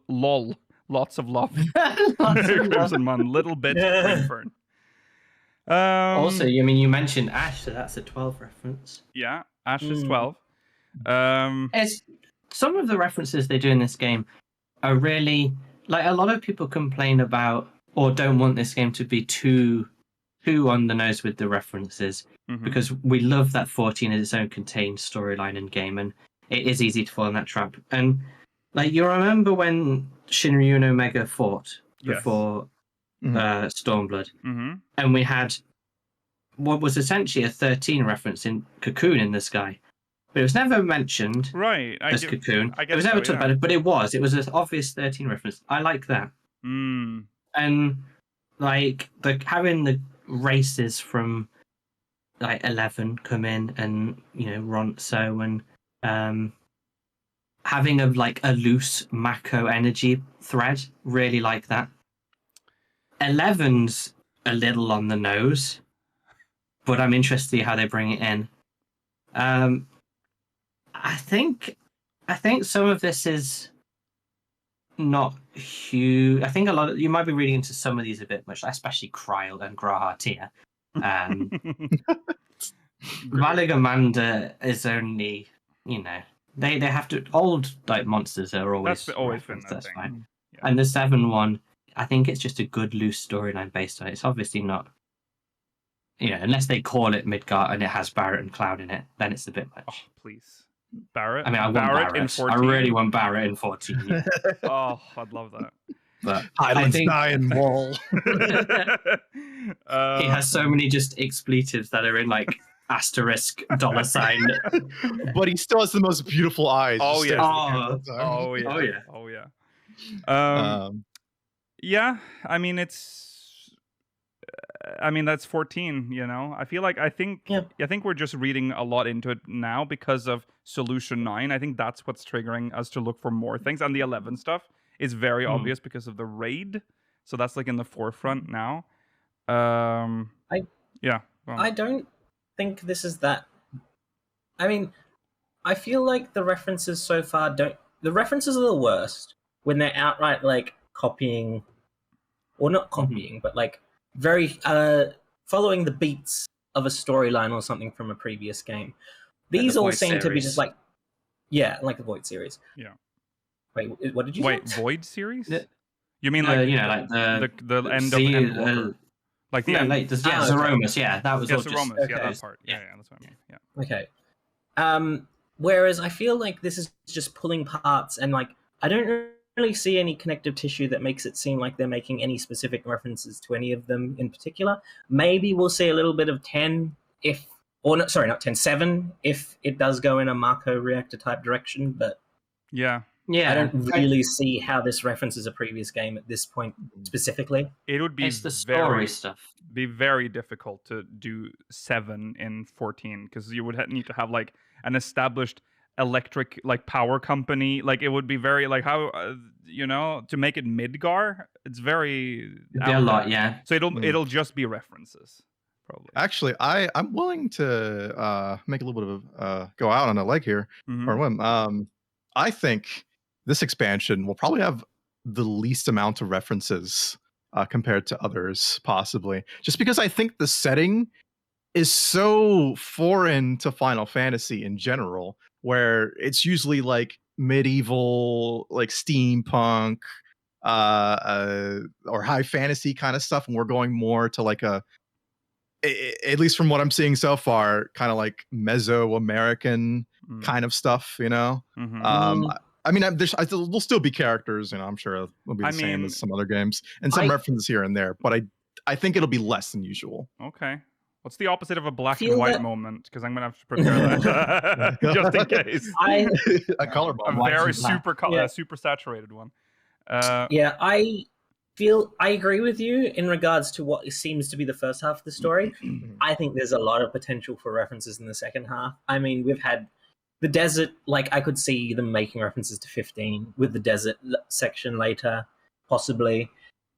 Lol. Lots of love. Crimson Mun. Little bit Greenfern. Also, I mean, you mentioned Ash, so that's a 12 reference. Yeah, Ash is 12. Some of the references they do in this game are really... Like, a lot of people complain about or don't want this game to be too on the nose with the references, because we love that 14 is its own contained storyline and game, and it is easy to fall in that trap. And like, you remember when Shinryu no Mega fought before Stormblood, and we had what was essentially a 13 reference in Cocoon in the sky, but it was never mentioned as Cocoon. It was never talked about it, but it was an obvious 13 reference. I like that. And like having the races from like 11 come in, and Ronso, and having a loose Mako energy thread, really like that. 11's a little on the nose, but I'm interested to see how they bring it in. I think some of this is not huge. I think a lot of you might be reading into some of these a bit much, especially Kryl and Grahatia. Valigamanda is only, they have to, old like monsters are always been that thing. Fine. Yeah. And the 7 I think it's just a good loose storyline based on it. It's obviously not, unless they call it Midgard and it has Barrett and Cloud in it, then it's a bit much. Oh, please. Barrett? I mean, I want Barrett in 14. I really want Barrett in 14. Yeah. Oh, I'd love that. But Heidenstein Wall. He has so many just expletives that are in like asterisk $sign. But he still has the most beautiful eyes. Oh yeah. Oh yeah. Yeah. I mean, that's 14, I think we're just reading a lot into it now because of Solution 9. I think that's what's triggering us to look for more things. And the 11 stuff is very obvious because of the raid. So that's like in the forefront now. I don't think this is that. I mean, I feel like the references so far the references are the worst when they're outright like copying, or not copying, but like very following the beats of a storyline or something from a previous game. These all seem to be just like the Void series. Yeah. Wait, what did you say? Void series? You mean like like the end of Endwalker? Like the end. Zeromus. Yeah, that was all Zeromus. Just, yeah, that part. Yeah, that's what I mean. Yeah. Okay. Whereas I feel like this is just pulling parts, and like I don't really see any connective tissue that makes it seem like they're making any specific references to any of them in particular. Maybe we'll see a little bit of 7 if it does go in a Mako reactor type direction, but I don't really see how this references a previous game at this point specifically. It would be the story stuff. Be very difficult to do 7 in 14 because you would need to have like an established electric like power company. Like it would be very like how to make it Midgar. It's very a lot, yeah. So it'll just be references. Probably. Actually, I'm willing to make a little bit of go out on a leg here or whim. I think this expansion will probably have the least amount of references compared to others, possibly. Just because I think the setting is so foreign to Final Fantasy in general, where it's usually like medieval, like steampunk, or high fantasy kind of stuff, and we're going more to like at least from what I'm seeing so far, kind of like Mesoamerican kind of stuff, I mean, there'll still be characters, I'm sure it'll be the same as some other games, and some references here and there, but I think it'll be less than usual. Okay. What's the opposite of a black and white moment? Because I'm going to have to prepare that just in case. A color bomb. A very super saturated one. I agree with you in regards to what seems to be the first half of the story. I think there's a lot of potential for references in the second half. I mean, we've had the desert, like I could see them making references to 15 with the desert section later, possibly.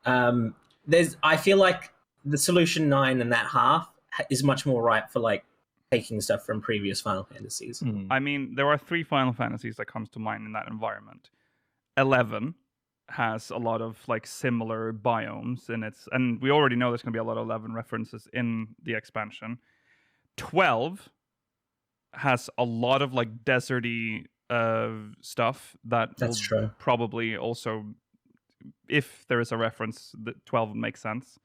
I feel like the Solution 9 and that half is much more ripe for like taking stuff from previous Final Fantasies. I mean, there are 3 Final Fantasies that comes to mind in that environment. 11 has a lot of like similar biomes in its, and we already know there's going to be a lot of 11 references in the expansion. 12 has a lot of like deserty stuff that's true. Probably also, if there is a reference, that 12 makes sense.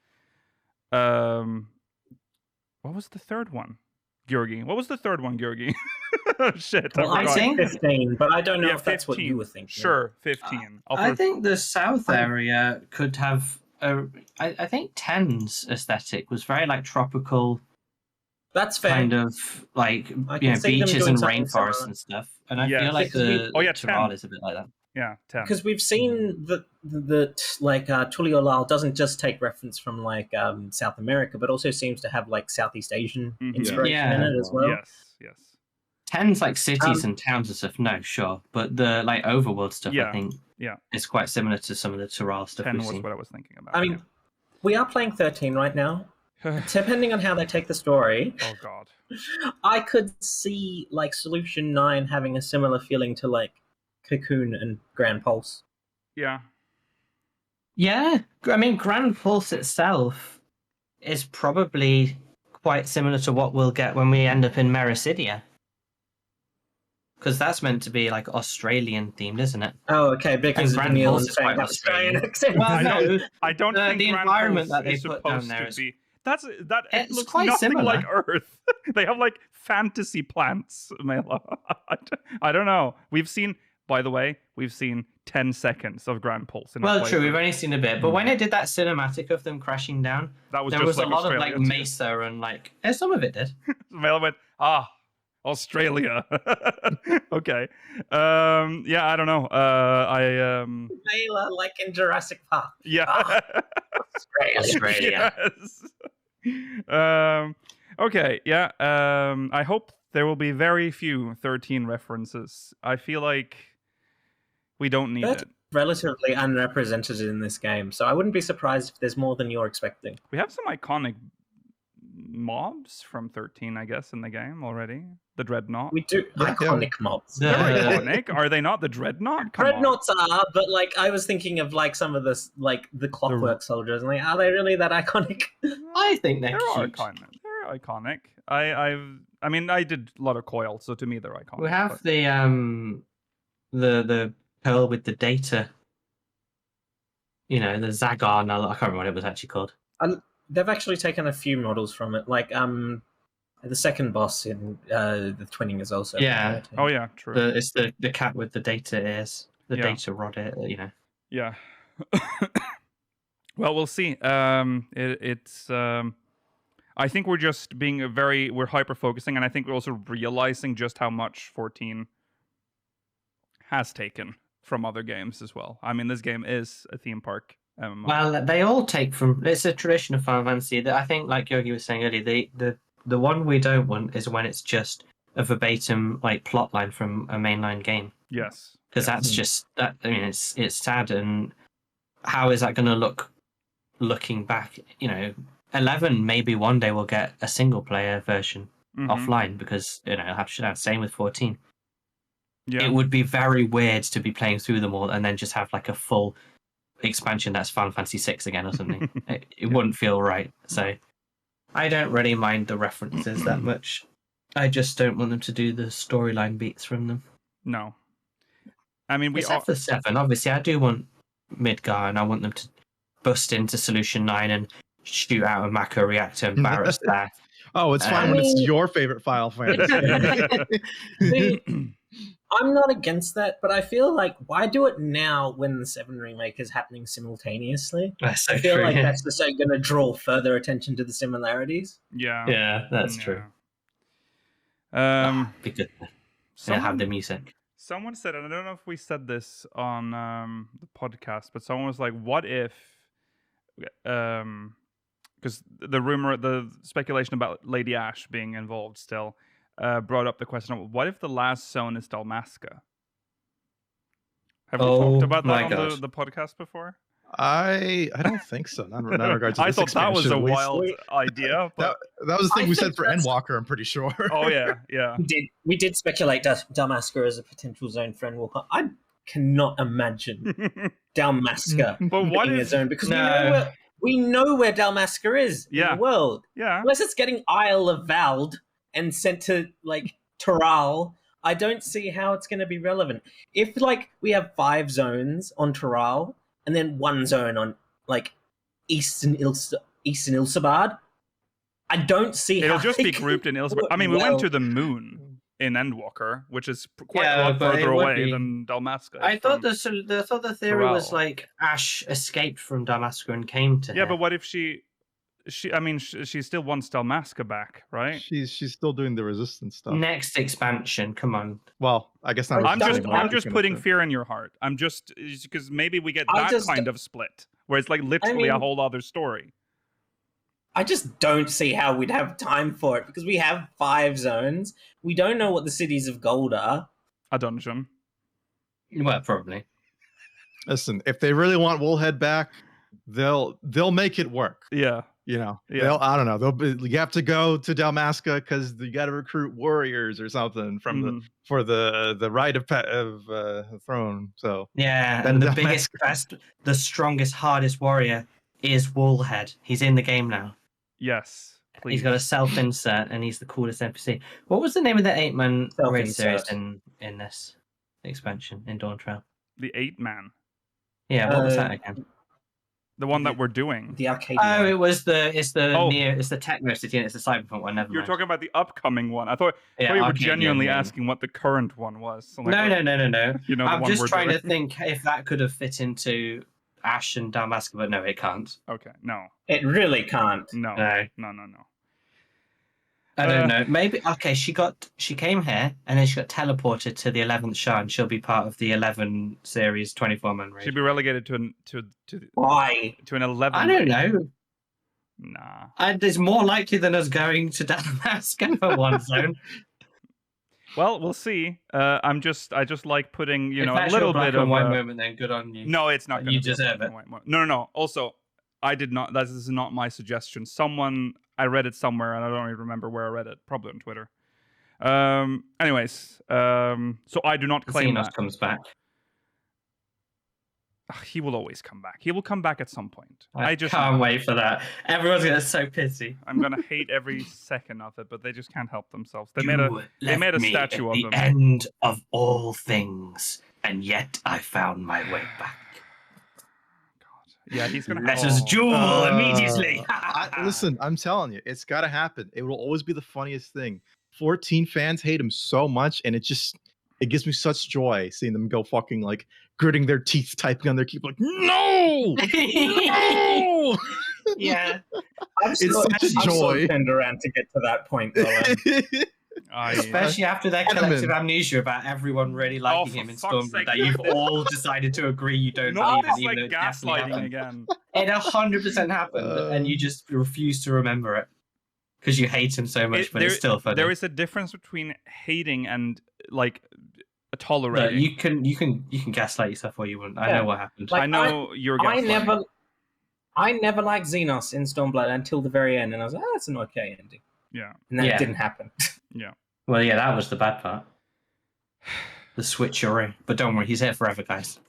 What was the third one, Georgi? What was the third one, Georgi? Shit, well, I think 15, but I don't know if that's 15. What you were thinking. Sure, 15. I think the south area could have I think 10's aesthetic was very like tropical. That's fair. Kind of like beaches and rainforests and stuff. And I feel like the Turali is a bit like that. Yeah, 10. Because we've seen that like Tulio Lal doesn't just take reference from like South America, but also seems to have like Southeast Asian inspiration in it as well. Yes. 10's like cities and towns and stuff. No, sure, but the like overworld stuff, I think, is quite similar to some of the Tural stuff. 10 was what I was thinking about. I mean, we are playing 13 right now. Depending on how they take the story, oh god, I could see like Solution 9 having a similar feeling to like Cocoon and Grand Pulse. Yeah. I mean, Grand Pulse itself is probably quite similar to what we'll get when we end up in Mericidia. Because that's meant to be like Australian themed, isn't it? Oh, okay. Because Grand Pulse is quite Australian accent. Well, no, I don't think the Grand environment Pulse that they is put down supposed there to is be. It looks quite nothing similar. like Earth. They have like fantasy plants, Mela. I don't know. By the way, we've seen 10 seconds of Grand Pulse. Well, true. We've only seen a bit, but when it did that cinematic of them crashing down, there was like a lot of like mesa and like some of it did. Mela went, Australia. Okay. I don't know. Mela, like in Jurassic Park. Yeah. Australia. Yes. Okay. Yeah. I hope there will be very few 13 references. I feel like we don't need it. Relatively unrepresented in this game, so I wouldn't be surprised if there's more than you're expecting. We have some iconic mobs from 13, I guess, in the game already. The Dreadnought. We do iconic mobs. They're iconic. Are they not the Dreadnought? Dreadnoughts are, but like I was thinking of like some of this, like the Clockwork Soldiers, and like, are they really that iconic? I think they're cute. Iconic. They're iconic. I mean, I did a lot of Coil, so to me they're iconic. We have the pearl with the data. You know, the Zagar. No, I can't remember what it was actually called. They've actually taken a few models from it, like the second boss in the Twinning is also. Yeah. Oh yeah, true. It's the cat with the data ears, the data rod. You know. Yeah. Well, we'll see. It's. I think we're just being we're hyper focusing, and I think we're also realizing just how much 14 has taken from other games as well. I mean, this game is a theme park MMO. Well, they all take from. It's a tradition of Final Fantasy that I think, like Yogi was saying earlier, the one we don't want is when it's just a verbatim like plot line from a mainline game. Yes, because that's just that. I mean, it's sad, and how is that going to look looking back? You know, 11 maybe one day we'll get a single player version offline because should have same with 14. Yeah. It would be very weird to be playing through them all and then just have like a full expansion that's Final Fantasy VI again or something. it wouldn't feel right. So I don't really mind the references that much. I just don't want them to do the storyline beats from them. No. I mean, except for 7. Obviously, I do want Midgar and I want them to bust into Solution 9 and shoot out a Mako reactor and Barrett's there. Oh, it's fine when it's your favorite Final Fantasy. I'm not against that, but I feel like why do it now when the 7 remake is happening simultaneously? That's so I feel true, like that's just going to draw further attention to the similarities. Yeah, that's true. Be good to have the music. Someone said, and I don't know if we said this on the podcast, but someone was like, "What if?" Because the speculation about Lady Ash being involved still. Brought up the question of what if the last zone is Dalmasca? Have we talked about that on the podcast before? I don't think so. Not in regards to I this thought that was a expansion. wild idea, but that was the thing I we think said for that's- Endwalker, I'm pretty sure. oh yeah. We did speculate Dalmasca as a potential zone for Endwalker. I cannot imagine Dalmasca But what being a if- zone because No. we know where Dalmasca is in Yeah. the world. Yeah. Unless it's getting Isle of Vald and sent to like Turali, I don't see how it's going to be relevant. If like we have 5 zones on Turali and then 1 zone on like Eastern Ilsabard, I don't see It'll how just they be can grouped in Ilsabard. I mean, we well- went to the moon in Endwalker, which is quite Yeah, a lot but it further would away be- than Dalmasca. I thought from- the theory was Turali. like Ash escaped from Dalmasca and came to Yeah, her. but what if she still wants Dalmasca back, right? She's still doing the resistance stuff. Next expansion, come on. Well, I guess not. I'm resistance just anymore. I'm just It's putting gonna- fear in your heart. I'm just because maybe we get I that just- kind of split where it's like literally a mean- whole other story. I just don't see how we'd have time for it because we have 5 zones. We don't know what the cities of gold are. A dungeon. Well, probably. Listen, if they really want Woolhead back, they'll make it work. Yeah. You know, Yeah. I don't know. You have to go to Dalmasca because you got to recruit warriors or something from for the right of throne. So Yeah, Then and the Dalmasca. biggest, best, the strongest, hardest warrior is Woolhead. He's in the game now. Yes. Please. He's got a self-insert, and he's the coolest NPC. What was the name of the 8-man raid series Self-insert. in this expansion in Dawntrail? The 8-man. Yeah, what was that again? The one that we're doing. The arcade. Oh, one. it's the Oh. it's the Techno City, and it's the Cyberpunk one. Never You're mind. talking about the upcoming one. I thought you were Arcade, genuinely yeah. asking what the current one was. So like, No. You know, the I'm one just we're trying doing. to think if that could have fit into Ash and Dalmasca, but no, it can't. Okay. No. It really can't. No. No. No. I don't know. Maybe okay. She came here and then she got teleported to the 11th Shah, and she'll be part of the 11 series 24-man raid. She'd be relegated to Why? an 11. I don't raid. know. Nah. It's more likely than us going to Dalmasca for one zone. Well, we'll see. I just like putting If a that's little your black bit and of white moment, then good on you. No, it's not. You Gonna be a deserve black and it. white moment. No. Also, I did not. This is not my suggestion. I read it somewhere, and I don't even remember where I read it. Probably on Twitter. Anyways, so I do not claim Xenos that. comes back. He will always come back. He will come back at some point. I just can't wait for that. Everyone's gonna so pissy. I'm gonna hate every second of it, but they just can't help themselves. They made a statue of the them. end of all things, and yet I found my way back. Yeah, he's gonna. Let us duel immediately. Listen, I'm telling you, it's got to happen. It will always be the funniest thing. 14 fans hate him so much, and it gives me such joy seeing them go fucking like gritting their teeth, typing on their keyboard, like, no, no. Yeah. It's such a joy. Turned around to get to that point. Though, Especially after their collective Edmund. amnesia about everyone really liking for him in fuck's Stormblood, sake. that you've all decided to agree you don't No, believe it's it, even like though it definitely gaslighting happened. again. It 100% happened, and you just refuse to remember it because you hate him so much. But it's still funny. There is a difference between hating and like Look, tolerating. you can gaslight yourself all you want. I know what happened. Like, I know you're. I gaslighting. never liked Xenos in Stormblood until the very end, and I was like, "Oh, that's an okay ending." Yeah. And that Yeah. didn't happen. Yeah. Well, yeah, that was the bad part. The switcheroo. But don't worry, he's here forever, guys.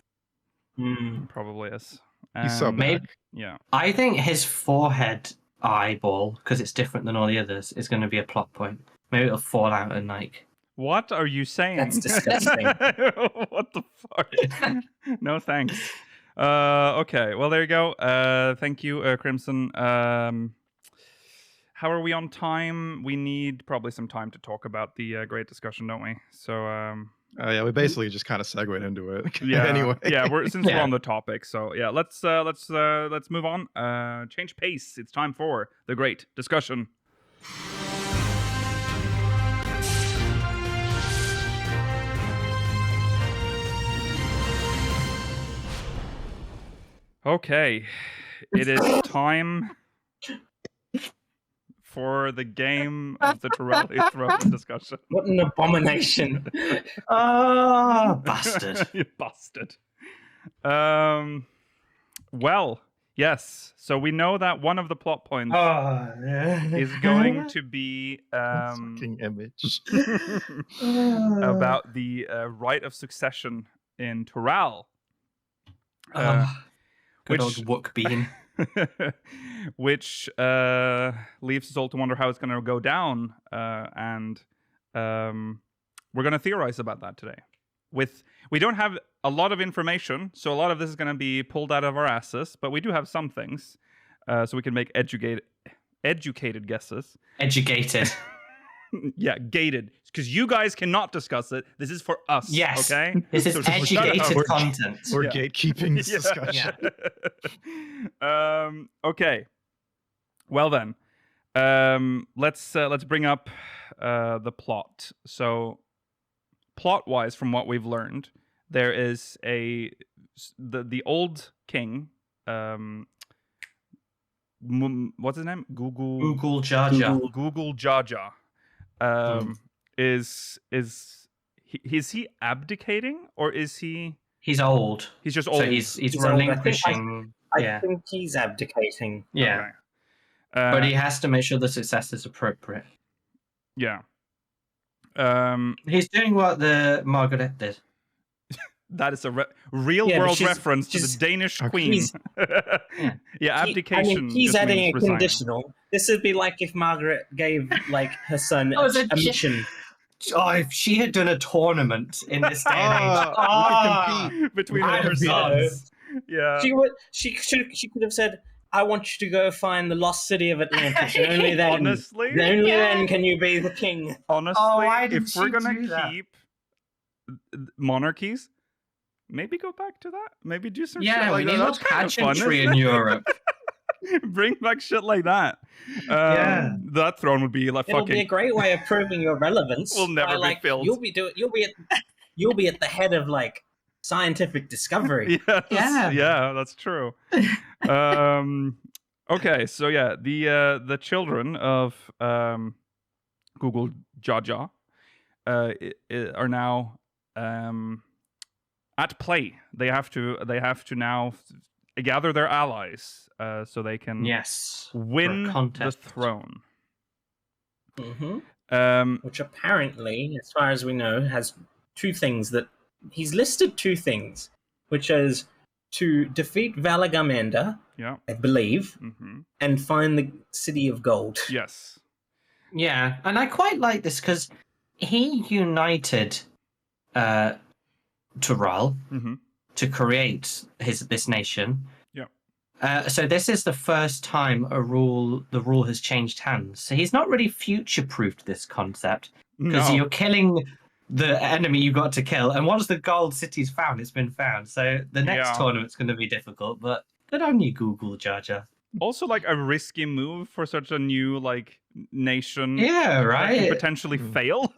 Probably is. He's so maybe- back. Yeah. I think his forehead eyeball, because it's different than all the others, is going to be a plot point. Maybe it'll fall out and like. What are you saying? That's disgusting. What the fuck? No thanks. Okay. Well, there you go. Thank you, Crimson. How are we on time? We need probably some time to talk about the great discussion, don't we? So, Yeah, we basically just kind of segued into it. yeah. Anyway. Yeah, we're Yeah. on the topic. So, yeah, let's move on. Change pace. It's time for the great discussion. Okay, it is time for the game of the Turali Throne discussion. What an abomination! Oh, bastard. You bastard. Well, yes. So we know that one of the plot points is going to be fucking image about the right of succession in Turali. Good old Wook Bean. Which leaves us all to wonder how it's going to go down, and we're going to theorize about that today. We don't have a lot of information, so a lot of this is going to be pulled out of our asses, but we do have some things, so we can make educated guesses. Educated. Yeah, gated, because you guys cannot discuss it. This is for us. Yes. Okay. This is educated content. We're gatekeeping this discussion. Okay. Well then, let's bring up the plot. So, plot-wise, from what we've learned, there is the old king. What's his name? Moogle Jaja. Moogle Jaja. Is he abdicating, or is he? He's old. He's just old. So he's relinquishing. I think he's abdicating. Yeah. Okay. But he has to make sure the success is appropriate. Yeah. He's doing what the Margaret did. That is a real-world reference to the Danish queen. Abdication. He's adding a resigning. conditional. This would be like if Margaret gave her son a mission. Oh, if she had done a tournament in this day and age, between her sons. Yeah. She could have said, "I want you to go find the lost city of Atlantis, and only then, then can you be the king." Honestly, if we're gonna keep monarchies, maybe go back to that. Maybe do some shit like that. That's kind of fun in Europe. Bring back shit like that. That throne would be like It'll fucking. be a great way of proving your relevance. Will never be filled. You'll be at the head of like scientific discovery. Yes, yeah, that's true. Okay, so yeah, the children of Moogle Jaja are now at play. They have to now gather their allies so they can win the throne. Mm-hmm. Which apparently, as far as we know, has two things that he's listed. Two things, which is to defeat Valagamanda, I believe, and find the City of Gold. Yes. Yeah, and I quite like this because he united Turali to create this nation. Yeah. So this is the first time the rule has changed hands. So he's not really future-proofed this concept because you're killing the enemy you got to kill, and once the gold city's found, it's been found. So the next tournament's going to be difficult, but good on you, Moogle Jaja. Also, like a risky move for such a new nation. Yeah, right. To potentially fail.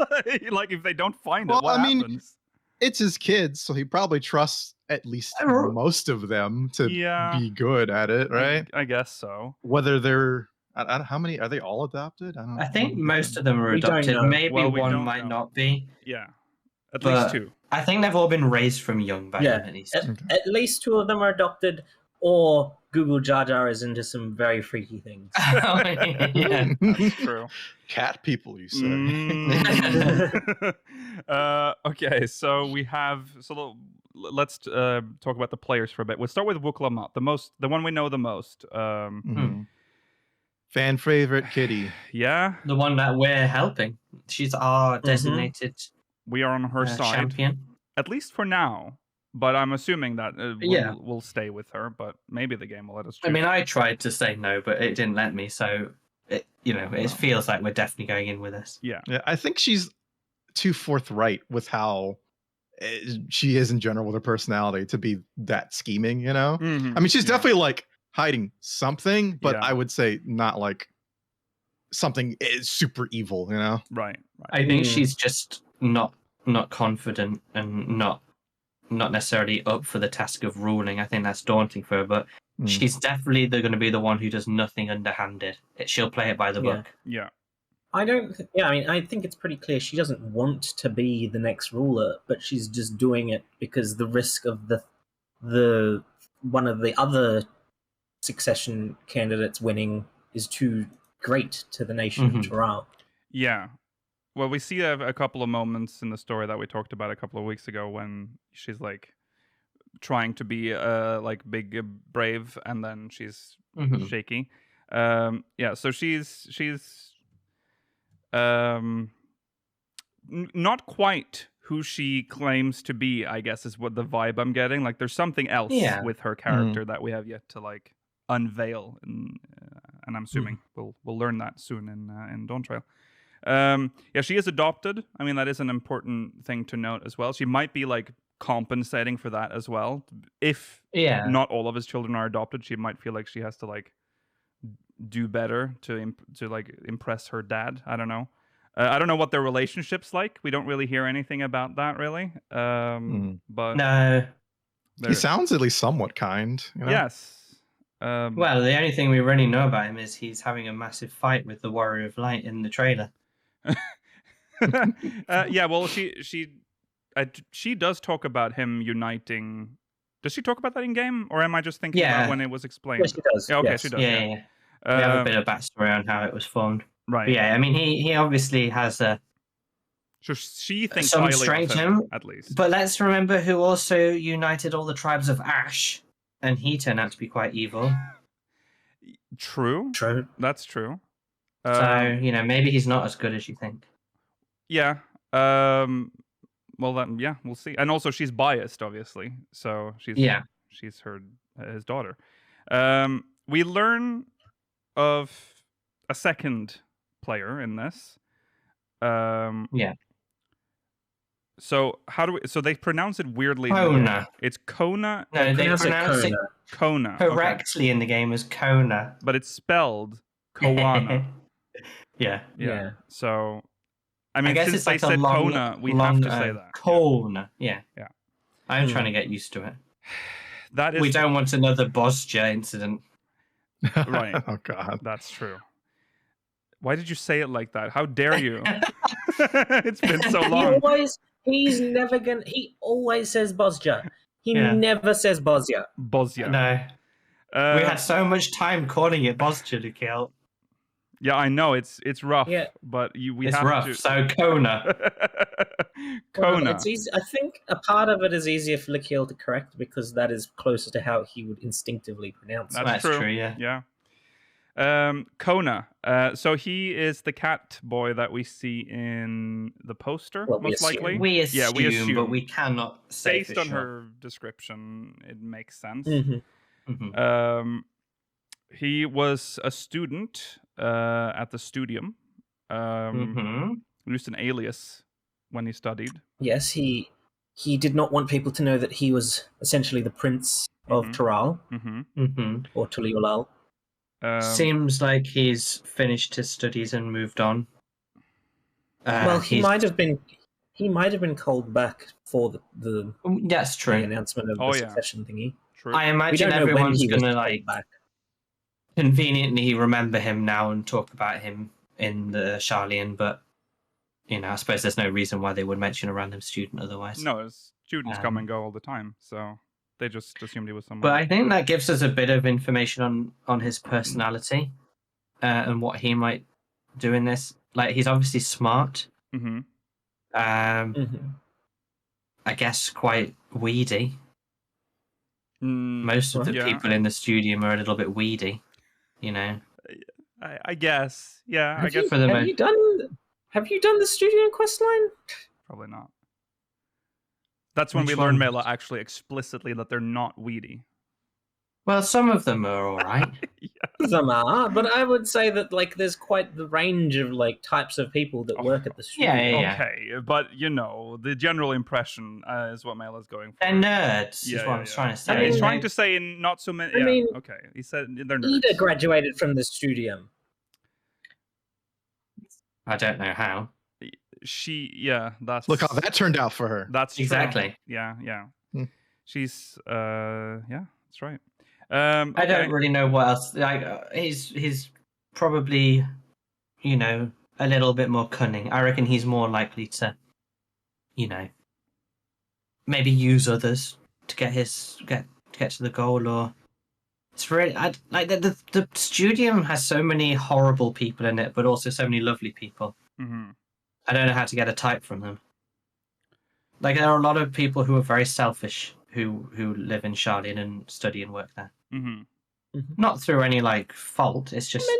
Like if they don't find it, what happens? It's his kids, so he probably trusts at least most of them to be good at it, right? I guess so. Whether they're how many are they all adopted? I think most of them are adopted. Maybe one might not be. Yeah, at least two. I think they've all been raised from young back then, at least. At least two of them are adopted, or Moogle Jaja is into some very freaky things. Yeah, that's true. Cat people, you say? Okay, so we have. So let's talk about the players for a bit. We'll start with Wukla, the one we know the most. Fan favorite kitty. Yeah, the one that we're helping. She's our designated. We are on her side, champion, at least for now. But I'm assuming that we'll stay with her. But maybe the game will let us choose. I mean, I tried to say no, but it didn't let me. So, it feels like we're definitely going in with this. Yeah. I think she's too forthright with how she is in general with her personality to be that scheming. I mean, she's definitely like hiding something, but I would say not like something is super evil. Right. I think she's just not confident and not necessarily up for the task of ruling. I think that's daunting for her, but she's definitely going to be the one who does nothing underhanded. She'll play it by the book. Yeah. I think it's pretty clear she doesn't want to be the next ruler, but she's just doing it because the risk of the one of the other succession candidates winning is too great to the nation of Turali. Yeah. Well, we see a couple of moments in the story that we talked about a couple of weeks ago when she's like trying to be like big, brave, and then she's shaky. Yeah, so she's not quite who she claims to be, I guess, is what the vibe I'm getting. Like, there's something else with her character that we have yet to like unveil, and I'm assuming we'll learn that soon in Dawntrail. Yeah, she is adopted. I mean, that is an important thing to note as well. She might be like compensating for that as well. If not all of his children are adopted, she might feel like she has to like do better to like impress her dad. I don't know. I don't know what their relationship's like. We don't really hear anything about that, really. But no, he sounds at least somewhat kind. You know? Yes. Well, the only thing we really know about him is he's having a massive fight with the Warrior of Light in the trailer. Yeah. Well, she does talk about him uniting. Does she talk about that in game, or am I just thinking about when it was explained? Yes, she does. Yeah, okay, yes. she does. Yeah. We have a bit of backstory on how it was formed. Right. But yeah, I mean, he obviously has So she thinks some highly strength of to him, him, at least. But let's remember who also united all the tribes of Ash, and he turned out to be quite evil. True. That's true. So, maybe he's not as good as you think. Yeah. Well, then, yeah, we'll see. And also, she's biased, obviously. So she's his daughter. We learn of a second player in this. So how do we? So they pronounce it weirdly. Kona. It's Kona. No, they pronounce it Kona correctly in the game as Kona, but it's spelled Koana. Yeah. So, I mean, guess since it's they like said long, Kona, we have to say that. Kona. Yeah. I'm trying to get used to it. That is. We don't want another Bosja incident. Right. Oh God. That's true. Why did you say it like that? How dare you? It's been so long. He always says Bosja. He never says Bosja. Bosja. No. We had so much time calling it Bosja to kill. Yeah, I know it's rough. Yeah. But it's rough. So Kona. Kona. Well, it's easy. I think a part of it is easier for Lakil to correct because that is closer to how he would instinctively pronounce it. That's true. Yeah. Kona. So he is the cat boy that we see in the poster, most likely. We assume, but we cannot say based for on sure. her description, it makes sense. He was a student at the Studium. Used an alias when he studied. Yes, he did not want people to know that he was essentially the prince of Turali or Tuliulal. Seems like he's finished his studies and moved on. Well, he might have been called back for the that's true. The announcement of the succession thingy. True. I imagine everyone's gonna like conveniently remember him now and talk about him in the Sharlayan, but I suppose there's no reason why they would mention a random student otherwise. No, students come and go all the time, so they just assumed he was someone. But I think that gives us a bit of information on his personality and what he might do in this. Like, he's obviously smart. I guess quite weedy. Most of the people in the studium are a little bit weedy, I guess. Yeah, I guess. Have you done the studio quest line? Probably not. That's when we learn, Mela, actually explicitly that they're not weedy. Well, some of them are all right. Some are, but I would say that there's quite the range of types of people that work at the studio. Yeah. Okay, but the general impression is what Mela's going for. They're nerds. Is what I'm trying to say. He's trying to say in not so many. I mean, okay. He said they're nerds. Ida graduated from the studio. I don't know how. That's look how that turned out for her. That's exactly. True. Yeah. She's that's right. I don't really know what else. He's probably, a little bit more cunning. I reckon he's more likely to, maybe use others to get get to the goal, or it's really like the Studium has so many horrible people in it, but also so many lovely people. Mm-hmm. I don't know how to get a type from them. Like there are a lot of people who are very selfish who live in Charlene and study and work there. Mm-hmm. Not through any like fault. It's just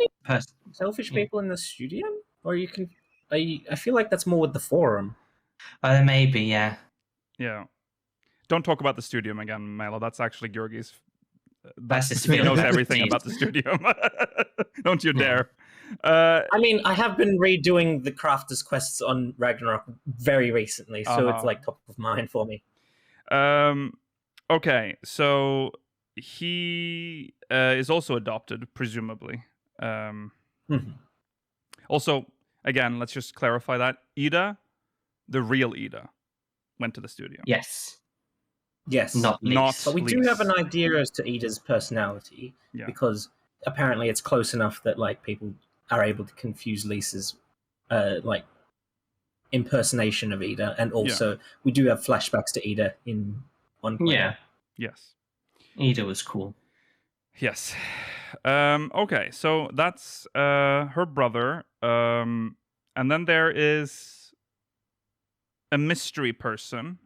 selfish people in the Studium, or you can. I feel like that's more with the forum. There may be, yeah. Yeah. Don't talk about the Studium again, Mela. That's actually Georgi's. That's his he knows field. everything about the Studium. Don't you dare. I mean, I have been redoing the Crafter's quests on Ragnarok very recently, so it's like top of mind for me. Okay, so he is also adopted, presumably. Also, again, let's just clarify that. Ida, the real Ida, went to the Studium. Yes. Not least. But we do have an idea as to Ida's personality, because apparently it's close enough that like people are able to confuse Lisa's like impersonation of Ida, and also we do have flashbacks to Ida in one point. Yeah. Yes. Ida was cool. Yes. Okay, so that's her brother. And then there is a mystery person.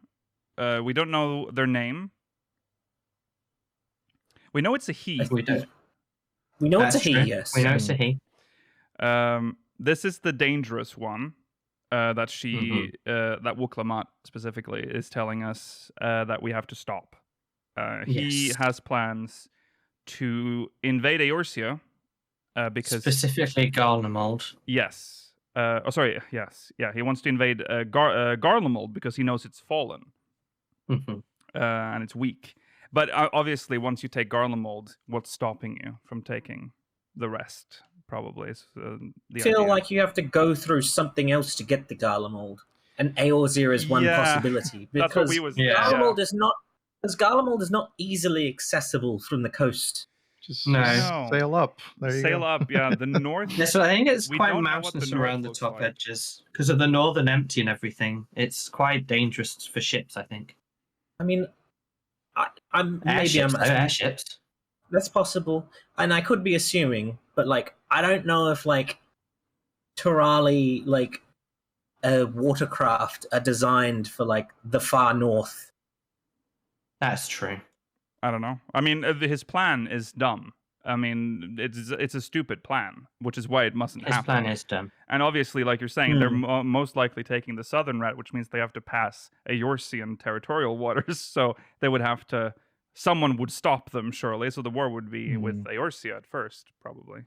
We don't know their name. We know it's a he. We do. We know it's a he, true. yes. We know it's a he. This is the dangerous one that she, that Wuklamat specifically, is telling us that we have to stop. He has plans to invade Eorzea because... Specifically Garlemald. Yes. Yes. Yeah, he wants to invade Garlemald because he knows it's fallen. And it's weak. But obviously, once you take Garlemald, what's stopping you from taking the rest? Probably is the I feel idea. like you have to go through something else to get the Garlemald, and Eorzea is one possibility, That's what because we was. Garlemald is not, because Garlemald is not easily accessible from the coast. Just No. sail up. There you Sail go. up, yeah. The north. Yes, so I think it's We quite don't know what mountainous the north around the looks top like. edges because of the northern empty and everything. It's quite dangerous for ships, I think. I mean, I'm airships. That's possible, and I could be assuming, but like I don't know if like Turali like watercraft are designed for like the far north. That's true. I don't know. I mean, his plan is dumb. I mean, it's a stupid plan, which is why it mustn't happen. His plan is dumb. And obviously, like you're saying, they're most likely taking the southern route, which means they have to pass Eorzean territorial waters. So they would have to... Someone would stop them, surely. So the war would be with Eorzea at first, probably.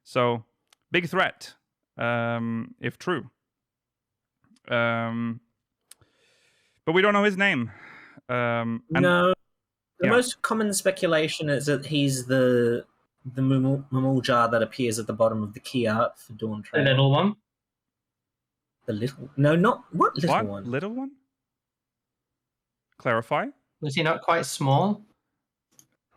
So, big threat, if true. But we don't know his name. No. The most common speculation is that he's the Mamuljar that appears at the bottom of the key art for Dawntrail. The little one? The little... No, not... What little What? one? Little one? Clarify? Was he not quite small?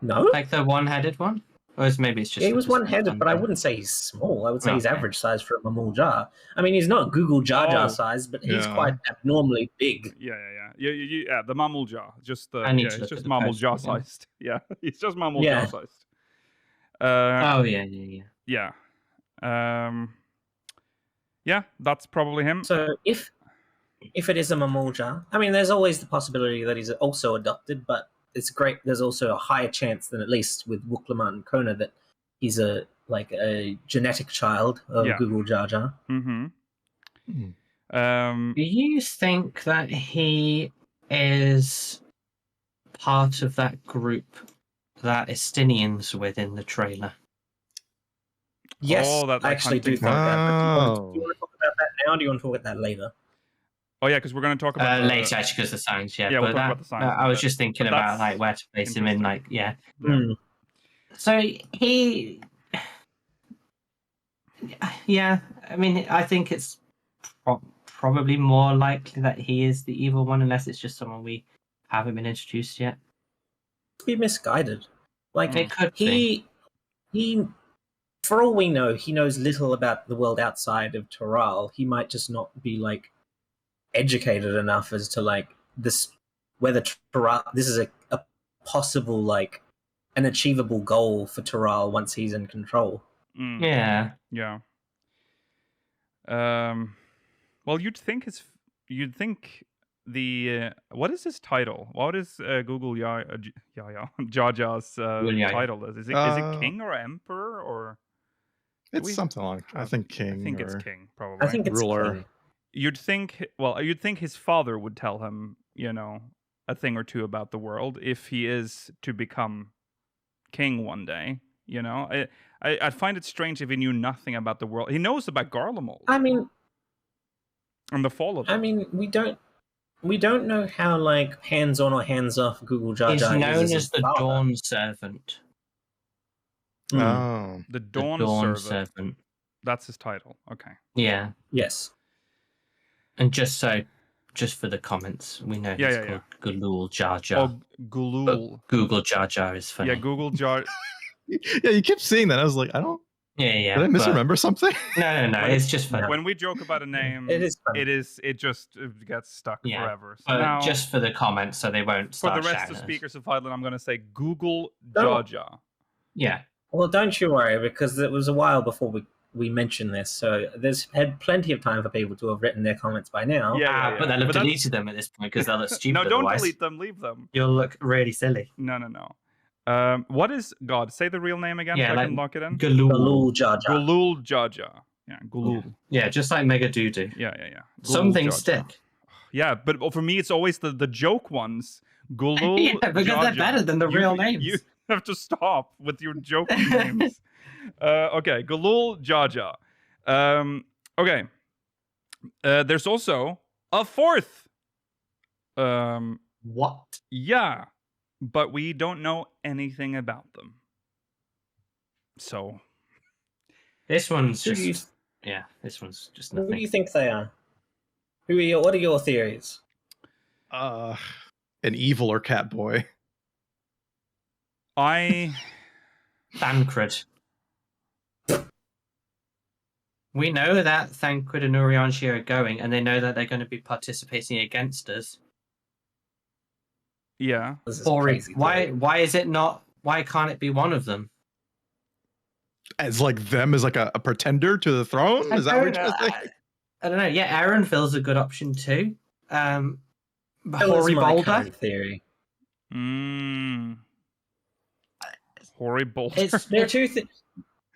No? Like the one-headed one? Or maybe it's just... He was one-headed, but I wouldn't say he's small. I would say he's average size for a Mamuljar. I mean, he's not Google Jar Jar size, but he's quite abnormally big. Yeah, the Mamuljar. Just the... he's just Mamuljar sized. Yeah, he's just Mamuljar sized. Yeah. Yeah, that's probably him. So if it is a Mamuljar, I mean, there's always the possibility that he's also adopted, but it's great. There's also a higher chance than, at least with Wuklamat and Kona, that he's a genetic child of Google Jar Jar. Do you think that he is part of that group that Estinians within the trailer? Yes, I actually do think that. But do you want to talk about that now, or do you want to talk about that later? Oh yeah, because we're going to talk about later, actually, because the signs. Yeah, we'll talk about the signs. I was just thinking about like where to place him in, like So he, I mean, I think it's probably more likely that he is the evil one, unless it's just someone we haven't been introduced yet. Be misguided. Like it could he, for all we know, he knows little about the world outside of Turali. He might just not be like educated enough as to like this, whether Turali, this is a possible, like, an achievable goal for Turali once he's in control. Yeah. Yeah. Well, you'd think the what is his title? What is Google Jaja's title? Is it king or emperor or? It's something like I think king. I think it's king, probably. I think it's ruler. king. You'd think his father would tell him, a thing or two about the world if he is to become king one day. I'd find it strange if he knew nothing about the world. He knows about Garlemald. I mean, and the fall of it. I mean, we don't know how like hands-on or hands-off Google Jar He's Jar is. known as the Dawn Servant. Oh, The Dawn Servant. That's his title. Okay. Yeah. Yes. And just for the comments, we know he's called Gulul Jar Jar. Oh, Gulul. Google Jar Jar is funny. Yeah, Google Jar. Yeah, you kept seeing that. I was like, I don't. Yeah. Did I misremember something? No. It's just funny. When we joke about a name, it is funny. It just gets stuck forever. So but now, just for the comments, so they won't start for the rest of the speakers of Highland, I'm going to say Google Jar Jar. Yeah. Well, don't you worry, because it was a while before we mentioned this, so there's had plenty of time for people to have written their comments by now. Yeah. But they'll have deleted them at this point because they'll look stupid. No, don't otherwise. delete them. Leave them. You'll look really silly. No. What is God? Say the real name again so I can lock it in. Gulul Jar Jar. Gulul Jar Jar. Yeah, Gulul. Yeah, just like Mega Doodoo. Yeah. Some things stick. Yeah, but for me, it's always the joke ones. Gulul. Yeah, because they're better than the real names. You have to stop with your joke names. Okay, Gulul Jar Jar. Okay. There's also a fourth. What? Yeah, but we don't know anything about them. So this one's just this one's just nothing. Who do you think they are? What are your theories? An evil or cat boy. Thancred. We know that Thancred and Urianshi are going, and they know that they're going to be participating against us. Yeah. Crazy. Why is it not? Why can't it be one of them? As like them as like a pretender to the throne? Is that what you're trying to say? I don't know. Yeah, Aaronville's a good option too. That was my current theory. Hoary Boulder.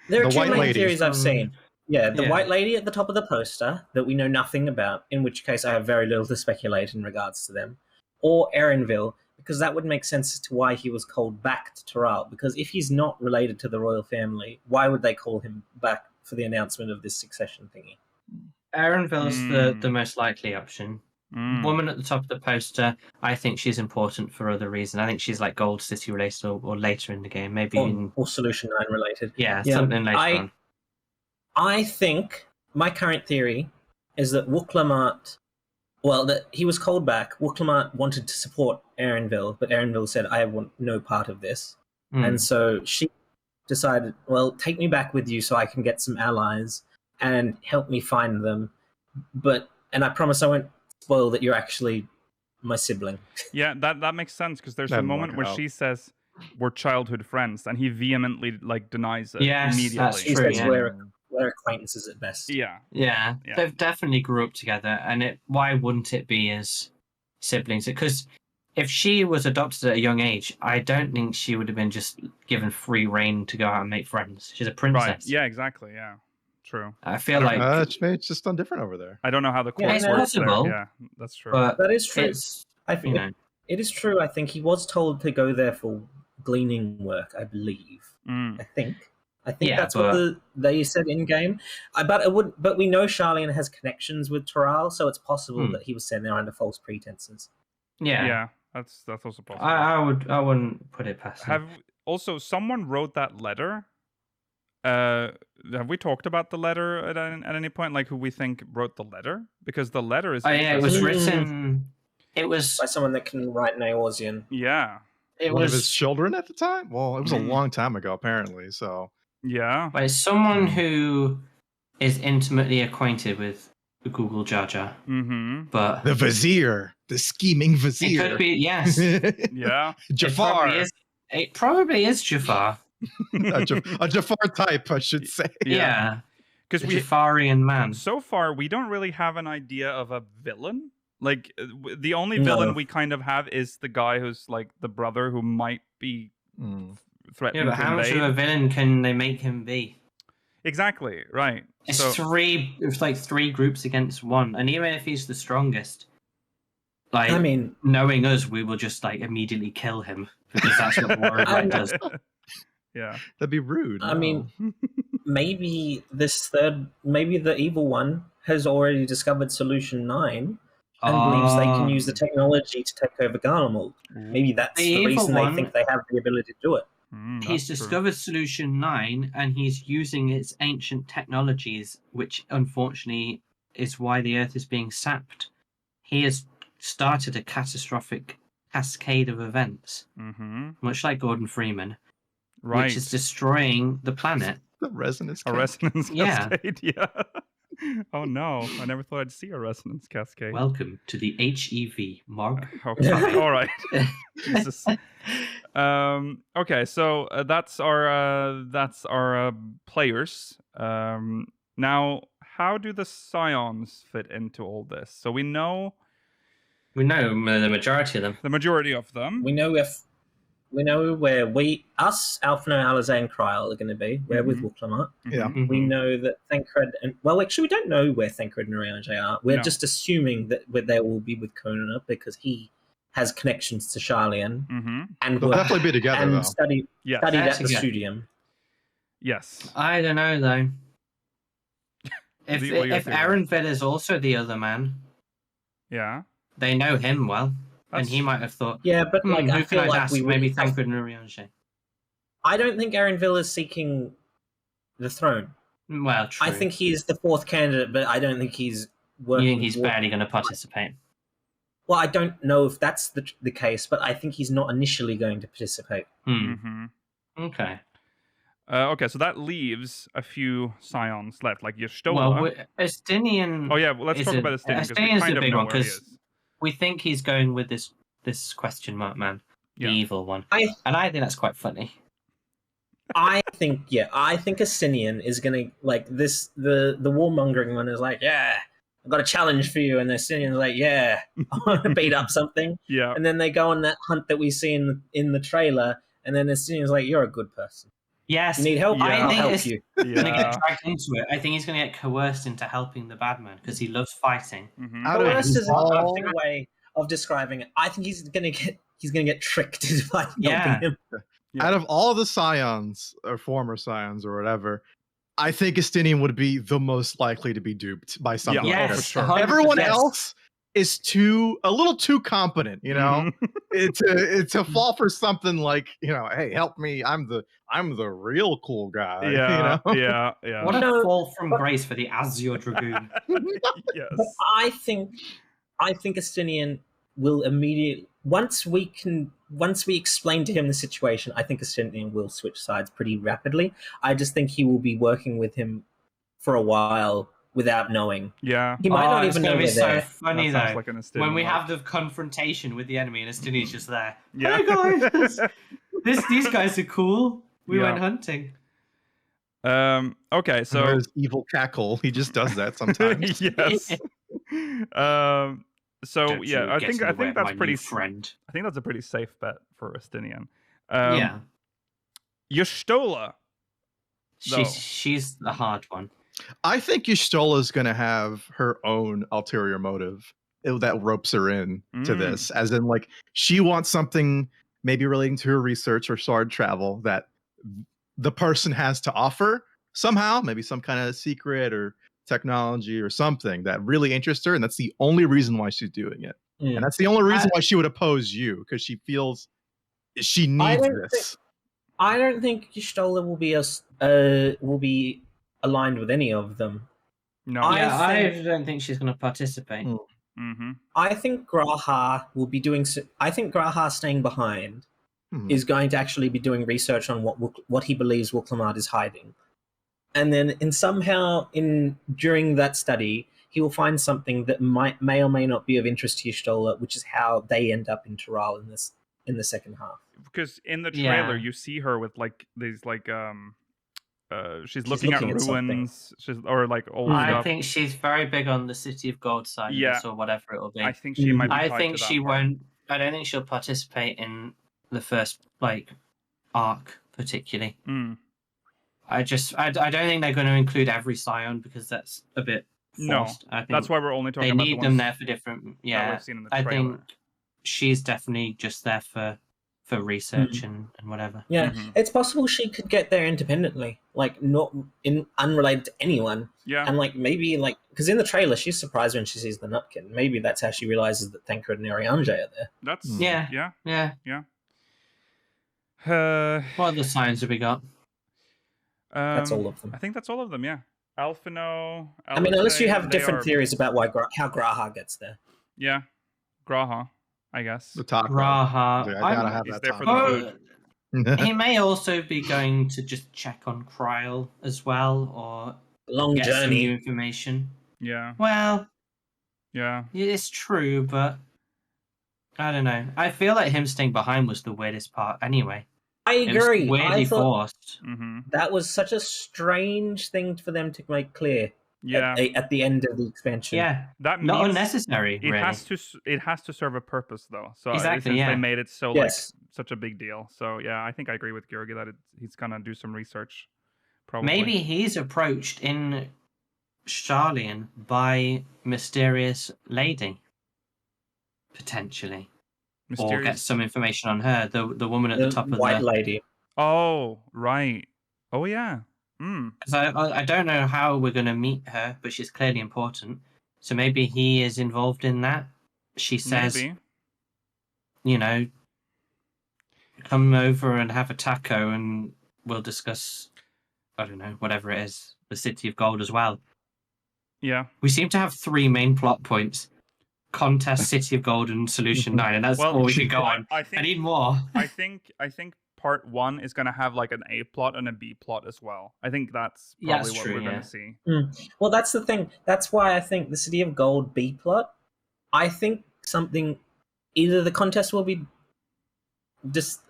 There are two main theories I've seen. Yeah, the white lady at the top of the poster that we know nothing about, in which case I have very little to speculate in regards to them, or Aaronville, because that would make sense as to why he was called back to Turali. Because if he's not related to the royal family, why would they call him back for the announcement of this succession thingy? Aaronville's the most likely option. Woman at the top of the poster, I think she's important for other reasons. I think she's like Gold City related or later in the game, maybe or Solution 9 related. Yeah, something later on. I think my current theory is that Wuklamart, that he was called back. Wuklamart wanted to support Aaronville, but Aaronville said, I want no part of this. And so she decided, take me back with you so I can get some allies and help me find them. And I promise I won't spoil that you're actually my sibling. Yeah, that makes sense, because there's a moment where she says, we're childhood friends, and he vehemently denies it immediately. That's true. He says we're acquaintances at best. Yeah. They've definitely grew up together, and why wouldn't it be as siblings? Because if she was adopted at a young age, I don't think she would have been just given free reign to go out and make friends. She's a princess. Right. Yeah, exactly. Yeah. True. I feel like it's just done different over there. I don't know how the course works there. Yeah, that's true. But that is true. I think it is true. I think he was told to go there for gleaning work, I believe. I think that's what they said in game. But we know Charlene has connections with Turali, so it's possible that he was sent there under false pretenses. Yeah, that's also possible. I wouldn't put it past him. Also, someone wrote that letter. Have we talked about the letter at any point? Like who we think wrote the letter? Because the letter is. It was written. It was by someone that can write in Eorzean. Yeah. One of his children at the time? Well, it was a long time ago, apparently. So. Yeah. By someone who is intimately acquainted with Google Jar Jar. Mm-hmm. But the Vizier. the scheming It vizier. could be, yes. Yeah. Jafar. It probably is Jafar. A Jafar type, I should say. Yeah. Because we Jafarian man. So far, we don't really have an idea of a villain. Like, the only villain we kind of have is the guy who's like the brother who might be threatening. Yeah, but how much of a villain can they make him be? Exactly, right. It's like three groups against one, and even if he's the strongest, like, I mean, knowing us, we will just like immediately kill him because that's what Warren does. Yeah, that'd be rude. I mean, maybe the evil one has already discovered Solution 9 and believes they can use the technology to take over Garlemald. Maybe that's the reason they think they have the ability to do it. He's discovered Solution 9 and he's using its ancient technologies, which unfortunately is why the Earth is being sapped. He has started a catastrophic cascade of events, much like Gordon Freeman, which is destroying the planet. The resonance cascade. A resonance cascade, yeah. Oh no, I never thought I'd see a resonance cascade. Welcome to the HEV, Mog. Okay, all right. Jesus. Okay, so that's our players. Now, how do the scions fit into all this? So we know the majority of them. The majority of them. We know where us, Alphino, Alizé, and Kryl are going to be. We're with Wuklamart. Yeah. We know that Thancred and... Well, actually, we don't know where Thancred and Urianger are. We're just assuming that they will be with Konana because he has connections to Sharlayan. And they'll definitely be together, and though. studied at the studium. Yes. I don't know, though. If Arenville is also the other man... Yeah. They know him well. And he might have thought, but like, I feel like we maybe Thancred and Urianger. I don't think Arenville is seeking the throne. Well, true. I think he's the fourth candidate, but I don't think he's working. You think he's barely going to participate? Well, I don't know if that's the case, but I think he's not initially going to participate. Okay. Okay, so that leaves a few scions left, like Y'shtola. Well, Estinian... Oh yeah, well, let's talk about Estinian, because we kind of know where he is. We think he's going with this question mark man, the evil one. And I think that's quite funny. I think Estinian is gonna like this. The warmongering one is like, yeah, I've got a challenge for you, and Estinian's like, yeah, I want to beat up something. Yeah. And then they go on that hunt that we see in the trailer, and then Estinian's like, you're a good person. Yes. You need help? Yeah. I'll help you. He's going to get dragged into it. I think he's going to get coerced into helping the bad man because he loves fighting. Coerced is a way of describing it. I think he's going to get tricked by helping him. Out of all the scions or former scions or whatever, I think Estinian would be the most likely to be duped by someone. Yeah, for sure. Everyone else is a little too competent, you know, to fall for something like, you know, hey, help me, I'm the real cool guy. Yeah, you know? yeah. What a fall from grace for the Azure Dragoon. Yes. But I think Estinian will immediately once we explain to him the situation, I think Estinian will switch sides pretty rapidly. I just think he will be working with him for a while without knowing. Yeah. He might not even know it's they're there. so funny though. Like when we have the confrontation with the enemy and Estinian's just there. Yeah. Hey guys, these guys are cool. We went hunting. Okay, so his evil cackle, he just does that sometimes. Yes. So Don't yeah, I think that's pretty friend. I think that's a pretty safe bet for Estinian. Yeah. Y'shtola. She's the hard one. I think Y'shtola is going to have her own ulterior motive that ropes her in to this, as in like she wants something maybe relating to her research or sword travel that the person has to offer somehow, maybe some kind of secret or technology or something that really interests her, and that's the only reason why she's doing it. And that's the only reason why she would oppose you, because she feels she needs this. I don't think Y'shtola will be aligned with any of them. No, I don't think she's going to participate. I think Graha will be doing. I think Graha staying behind is going to actually be doing research on what he believes Wuklamart is hiding, and then during that study, he will find something that may or may not be of interest to Y'shtola, which is how they end up in Turali in the second half. Because in the trailer, you see her with like these like she's looking at ruins, or like old stuff. I think she's very big on the City of Gold side of this, or whatever it will be. I think she might be tied I think to that she part. won't. I don't think she'll participate in the first arc particularly. I don't think they're going to include every Scion because that's a bit forced. I think that's why we're only talking about they need them there for different. Yeah, we've seen in the trailer. I think she's definitely just there for research and whatever. Yeah, it's possible she could get there independently, like not unrelated to anyone. Yeah, and like maybe like because in the trailer she's surprised when she sees the Nutkin. Maybe that's how she realizes that Thancred and Arianje are there. That's yeah. What other signs have we got? That's all of them. I think that's all of them. Yeah, Alphino. I mean, unless you have different theories about how Graha gets there. Yeah, Graha. I guess. The taco. Graha. I gotta have he's that there for the food. He may also be going to just check on Kryl as well, or long get journey some new information. Yeah. Well. Yeah. It's true, but I don't know. I feel like him staying behind was the weirdest part. Anyway. I agree. Weirdly forced. That was such a strange thing for them to make clear. Yeah. At the end of the expansion. Yeah. That not unnecessary. It really. It has to serve a purpose though. So exactly. They made it so such a big deal. So yeah, I think I agree with Georgi that he's gonna do some research. Probably. Maybe he's approached in Sharlayan by mysterious lady. Potentially. Or get some information on her, the woman at the top of white lady. Oh, right. Oh, yeah. So I don't know how we're going to meet her, but she's clearly important. So maybe he is involved in that. She says, come over and have a taco and we'll discuss, I don't know, whatever it is, the City of Gold as well. Yeah. We seem to have 3 main plot points. Contest, City of Gold, and Solution 9, and that's all we can go on. I need more. I think part 1 is going to have like an A plot and a B plot as well. I think that's probably what we're going to see. Well, that's the thing. That's why I think the City of Gold B plot, I think either the contest will be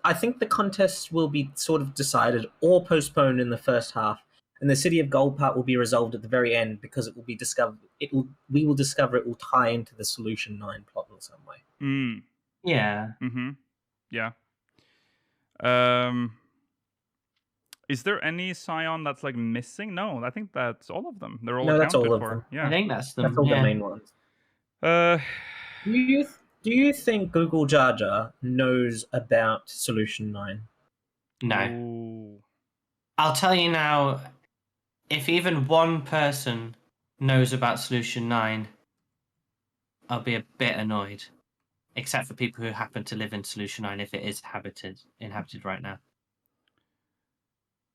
I think the contest will be sort of decided or postponed in the first half, and the City of Gold part will be resolved at the very end because it will be discovered. We will discover it will tie into the Solution 9 plot in some way. Yeah. Yeah. Is there any Scion that's like missing? No, I think that's all of them. They're all accounted that's all of for. them. Yeah, I think that's them. That's all the main ones. Do you think Google Jar Jar knows about Solution 9? No. Ooh. I'll tell you now, if even one person knows about Solution 9, I'll be a bit annoyed. Except for people who happen to live in Solution 9 if it is inhabited right now.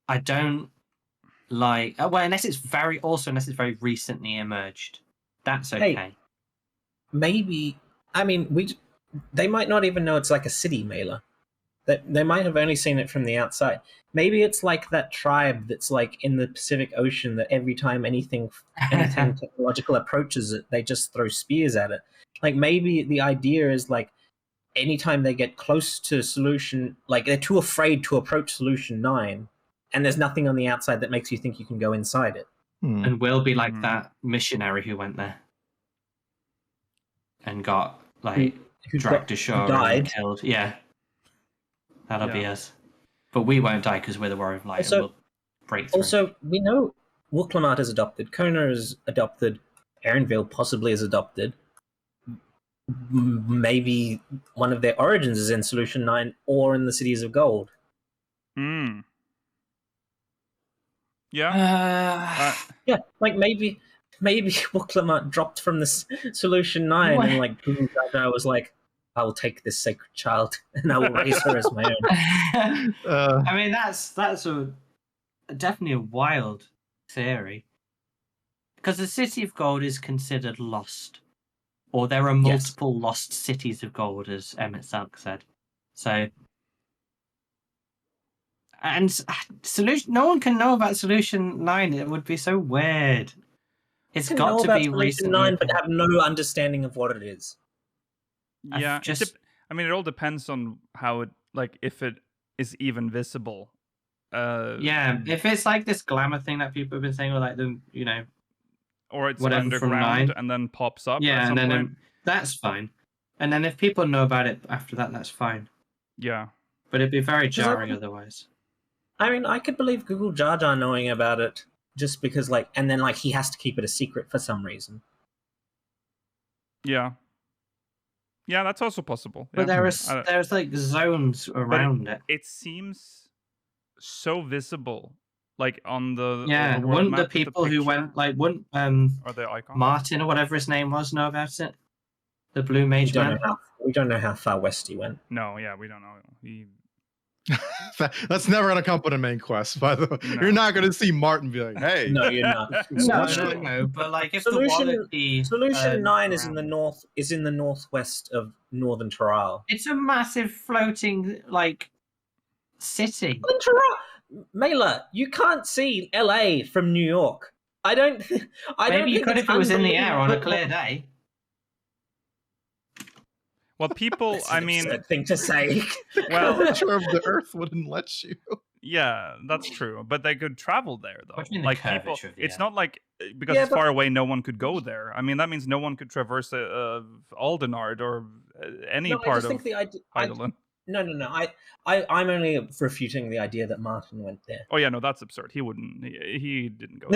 I don't like... unless it's very recently emerged. That's okay. Hey, maybe... I mean, they might not even know it's like a city mailer. They might have only seen it from the outside. Maybe it's like that tribe that's like in the Pacific Ocean that every time anything technological approaches it, they just throw spears at it. Like maybe the idea is like anytime they get close to Solution, like they're too afraid to approach Solution 9, and there's nothing on the outside that makes you think you can go inside it. And we'll be like that missionary who went there and got like dragged ashore and killed. Yeah. That'll be us. But we won't die because we're the Warrior of Light and we'll break through. Also, we know Wuklamart is adopted, Kona is adopted, Erenville possibly is adopted. Maybe one of their origins is in Solution 9 or in the Cities of Gold. Yeah. Yeah, like maybe Wuklamart dropped from the Solution 9 and like Google Jar Jar was like, I will take this sacred child and I will raise her as my own. I mean, that's definitely a wild theory. Because the City of Gold is considered lost. Or there are multiple lost cities of gold, as Emmett Salk said. So... And no one can know about Solution 9. It would be so weird. It's You can got know to about be Solution recently. 9, but have no understanding of what it is. Yeah, I mean, it all depends on how it, like, if it is even visible. Yeah, if it's like this glamour thing that people have been saying, or like the, you know, or it's whatever from underground 9. and then pops up. Yeah, at some and then point. that's fine. And then if people know about it after that, that's fine. Yeah, but it'd be very jarring otherwise. I mean, I could believe Google Jar Jar knowing about it just because, like, and then like he has to keep it a secret for some reason. Yeah, that's also possible. But yeah. there's like zones around it. It seems so visible, like on the Yeah. the world Wouldn't map the with people who picture, went wouldn't or the icon? Martin or whatever his name was know about it? The Blue Mage Man. We don't know how far west he went. No, yeah, we don't know. That's never gonna come up in a main quest, by the way. No. You're not gonna see Martin be like, "Hey." No, you're not. No. But like, if Solution 9 is in the around- north, is in the northwest of northern Turali. It's a massive floating like city. Mela, you can't see LA from New York. I don't. Maybe you could if it was in the air on a clear day. Well, people, I mean, absurd thing to say. well, Curvature of the Earth wouldn't let you. yeah, that's true. But they could travel there, though. What do you mean like the people, curvature of the it's Earth? not like because it's far away, no one could go there. I mean, that means no one could traverse Aldenard or any part of Eidolon. No. I'm only refuting the idea that Martin went there. Oh yeah, no, that's absurd. He wouldn't. He didn't go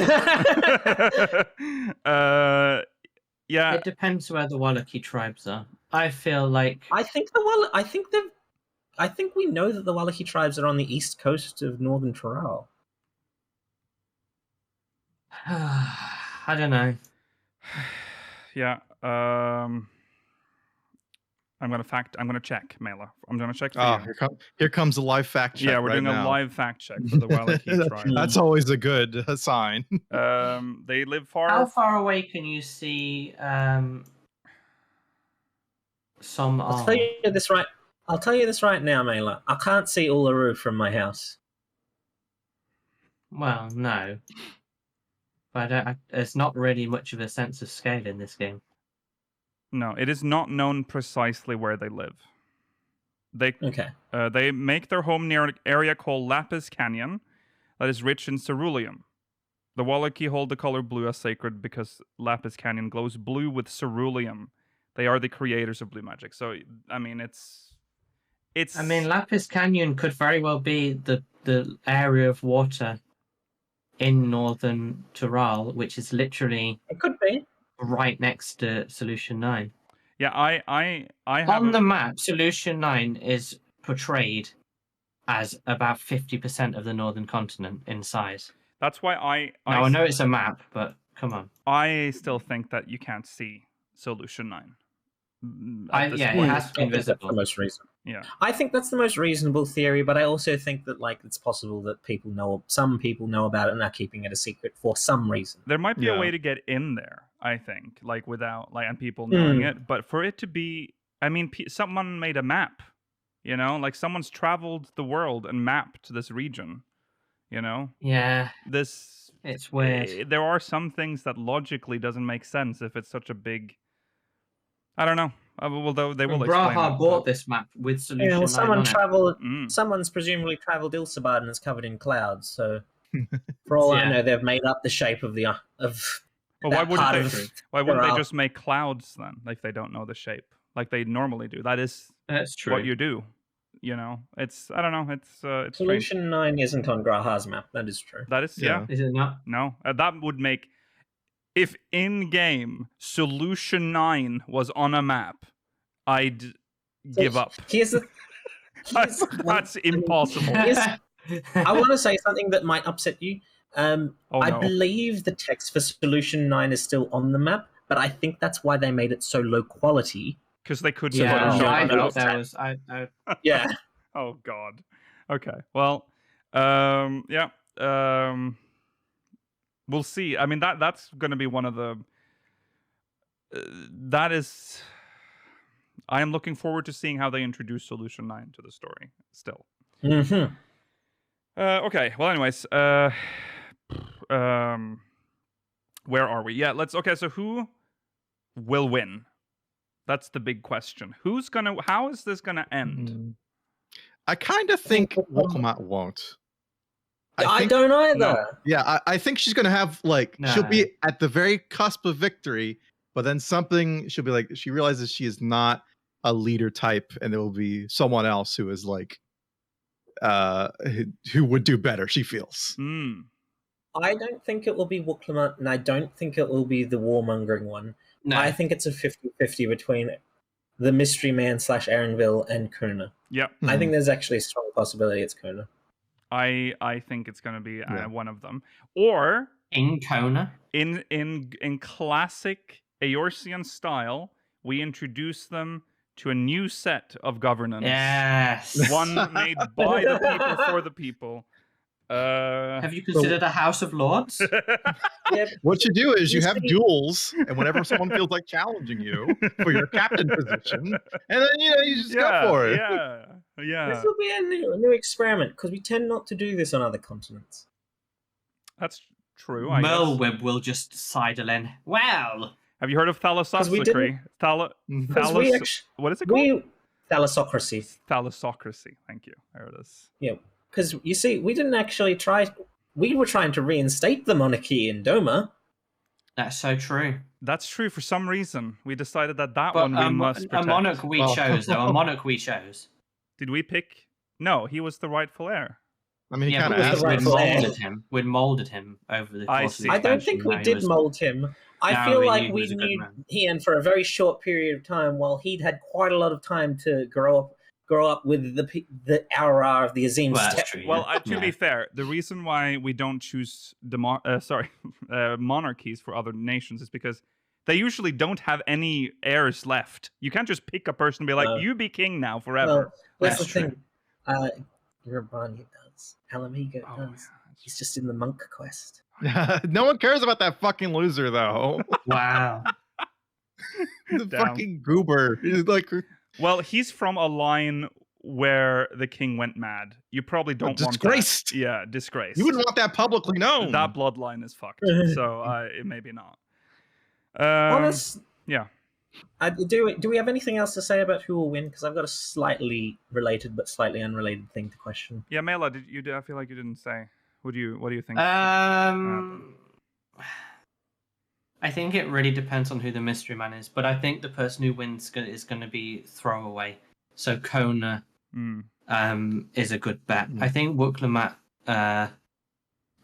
there. Yeah. It depends where the Wallachie tribes are. I feel like I think we know that the Wallachie tribes are on the east coast of northern Turali. I don't know. Yeah. I'm gonna check, Mela. I'm gonna check. Here comes a live fact check. Yeah, we're doing now. a live fact check for the Wallachie tribe. That's always a good sign. They live far. How far away can you see some? I'll tell you this right now, Mela. I can't see Uluru from my house. Well, no, but there's not really much of a sense of scale in this game. No, it is not known precisely where they live. They make their home near an area called Lapis Canyon that is rich in ceruleum. The Wallachie hold the color blue as sacred because Lapis Canyon glows blue with ceruleum. They are the creators of blue magic. So, I mean, it's. I mean, Lapis Canyon could very well be the area of water in northern Turali, which is literally. It could be. Right next to Solution 9. Yeah, I have on the map, Solution 9 is portrayed as about 50% of the northern continent in size. That's why I know it's a map, but come on. I still think that you can't see Solution 9. It has to be invisible. That's the most reasonable. Yeah, I think that's the most reasonable theory, but I also think that it's possible that some people know about it and are keeping it a secret for some reason. There might be a way to get in there, I think, without and people knowing it. But for it to be, I mean, someone made a map, someone's traveled the world and mapped this region, Yeah. It's weird. There are some things that logically doesn't make sense if it's such a big. I don't know. Well, they will explain. Braha bought this map with Solution 9 someone traveled. Mm. Someone's presumably traveled Ilsabad and is covered in clouds. So, for all I know, they've made up the shape of the Well, why wouldn't they just make clouds then, if they don't know the shape, like they normally do? That's true. What you do. It's I don't know. It's Solution strange. 9 isn't on Graha's map. That is true. That is yeah. Is it not? No, that would make. If in-game Solution 9 was on a map, I'd give up. That's impossible. I want to say something that might upset you. I believe the text for Solution 9 is still on the map, but I think that's why they made it so low quality. Because they could Yeah. Oh, God. Okay. Well, we'll see. I mean, that's going to be one of the... that is... I am looking forward to seeing how they introduce Solution 9 to the story, still. Mm-hmm. Okay, well, anyways... Where are we? Yeah, okay, so who will win? That's the big question. How is this gonna end? I kind of think Wokelmat won't. I don't either. No. Yeah, I think she's gonna have she'll be at the very cusp of victory, but then she'll be like, she realizes she is not a leader type, and there will be someone else who is who would do better, she feels. I don't think it will be Wokelmat, and I don't think it will be the warmongering one. No. I think it's a 50-50 between the Mystery Man / Erenville and Kona. Yep. I think there's actually a strong possibility it's Kona. I think it's going to be one of them. Or in Kona, in classic Eorzean style, we introduce them to a new set of governance. Yes. One made by the people for the people. Have you considered a House of Lords? What you do is you have duels, and whenever someone feels like challenging you for your captain position, and then you just go for it. Yeah. This will be a new experiment, because we tend not to do this on other continents. That's true. Merlweb will just sidle in. Well, have you heard of thalassocracy? What is it called? Thalassocracy. Thalassocracy. Thank you. There it is. Yeah. Because, you see, we didn't actually try... We were trying to reinstate the monarchy in Doma. That's so true. That's true. For some reason, we decided that one we must protect. A monarch we chose, though. A monarch we chose. Did we pick? No, he was the rightful heir. I mean, he kind of we'd molded him over the course of the I don't think we did mold him. I feel like we knew him for a very short period of time, while he'd had quite a lot of time to grow up with the aura of the Azim. Well, to be fair, the reason why we don't choose monarchies for other nations is because they usually don't have any heirs left. You can't just pick a person and be like, you be king now forever. Well, that's the thing. Urbania does. Alamigo does. He's just in the monk quest. No one cares about that fucking loser, though. Wow. The fucking goober. He's like... Well, he's from a line where the king went mad. You probably don't want disgraced. That. Yeah, disgraced. You wouldn't want that publicly known. That bloodline is fucked. So it maybe not. Yeah. Do we have anything else to say about who will win? Because I've got a slightly related but slightly unrelated thing to question. Yeah, Mela, I feel like you didn't say. What do you think? I think it really depends on who the mystery man is, but I think the person who wins is going to be Throwaway. So Kona is a good bet. I think Wokelmat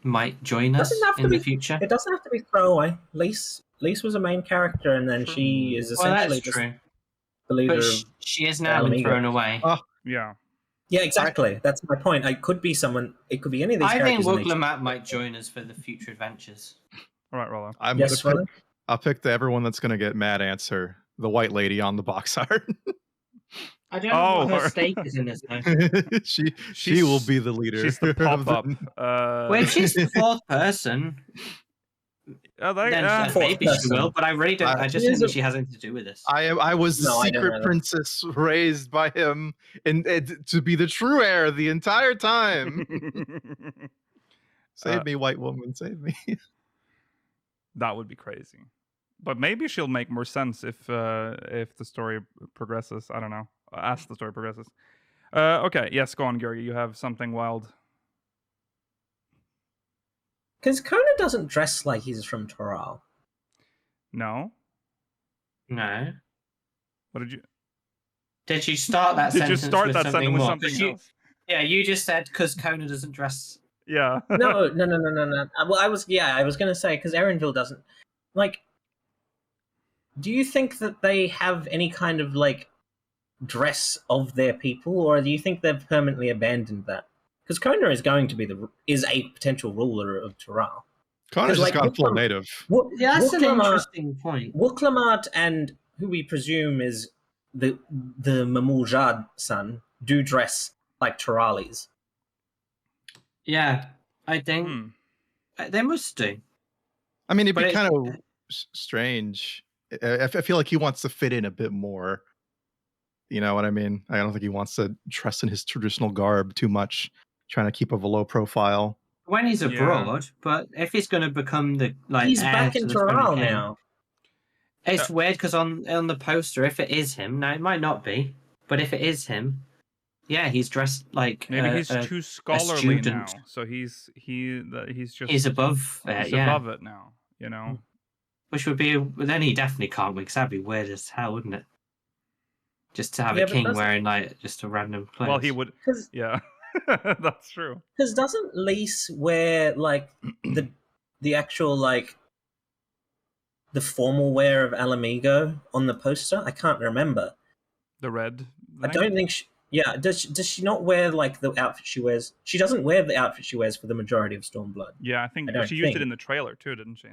might join us in the future. It doesn't have to be Throwaway. Lise was a main character, and then she is essentially just the leader. But she is now been thrown away. Oh, yeah. Yeah, exactly. That's my point. It could be someone. It could be any of these characters. I think Wokelmat might join us for the future adventures. All right, Rollo. I'll pick everyone that's going to get mad answer. The white lady on the box art. I don't know what her stake is in this. She will be the leader. She's the pop-up. Well, if she's the fourth person, then maybe she will. But I really don't. I just think she has anything to do with this. I was the secret princess raised by him, and to be the true heir the entire time. Save me, white woman. Save me. That would be crazy. But maybe she'll make more sense if the story progresses. I don't know. As the story progresses. Okay, yes, go on, Georgi. You have something wild. Because Kona doesn't dress like he's from Turali. No. No. What did you... Did you start that sentence with something more? else? Yeah, you just said because Kona doesn't dress... Yeah. No. Well, I was going to say, because Erenville doesn't... Like, do you think that they have any kind of, dress of their people, or do you think they've permanently abandoned that? Because Kona is going to be is a potential ruler of Turali. Kona's just gone full native. That's an interesting point. Wokelmat and who we presume is the Mamujad son do dress like Turalis. Yeah, I think they must do. I mean, it'd be kind of strange. I feel like he wants to fit in a bit more. You know what I mean? I don't think he wants to dress in his traditional garb too much, trying to keep a low profile. when he's abroad, but if he's going to become the he's heir back to in the throne Turali king, now. It's weird because on the poster, if it is him, now it might not be, but if it is him, yeah, he's dressed like maybe he's too scholarly now, so he's above above it now, Which would be then he definitely can't win because that'd be weird as hell, wouldn't it? Just to have a king wearing just a random clothes. Well, he would. Yeah, that's true. Because doesn't Lise wear the actual the formal wear of Alamigo on the poster? I can't remember. The red. I don't think. Does she not wear the outfit she wears? She doesn't wear the outfit she wears for the majority of Stormblood. Yeah, I think she used it in the trailer too, didn't she?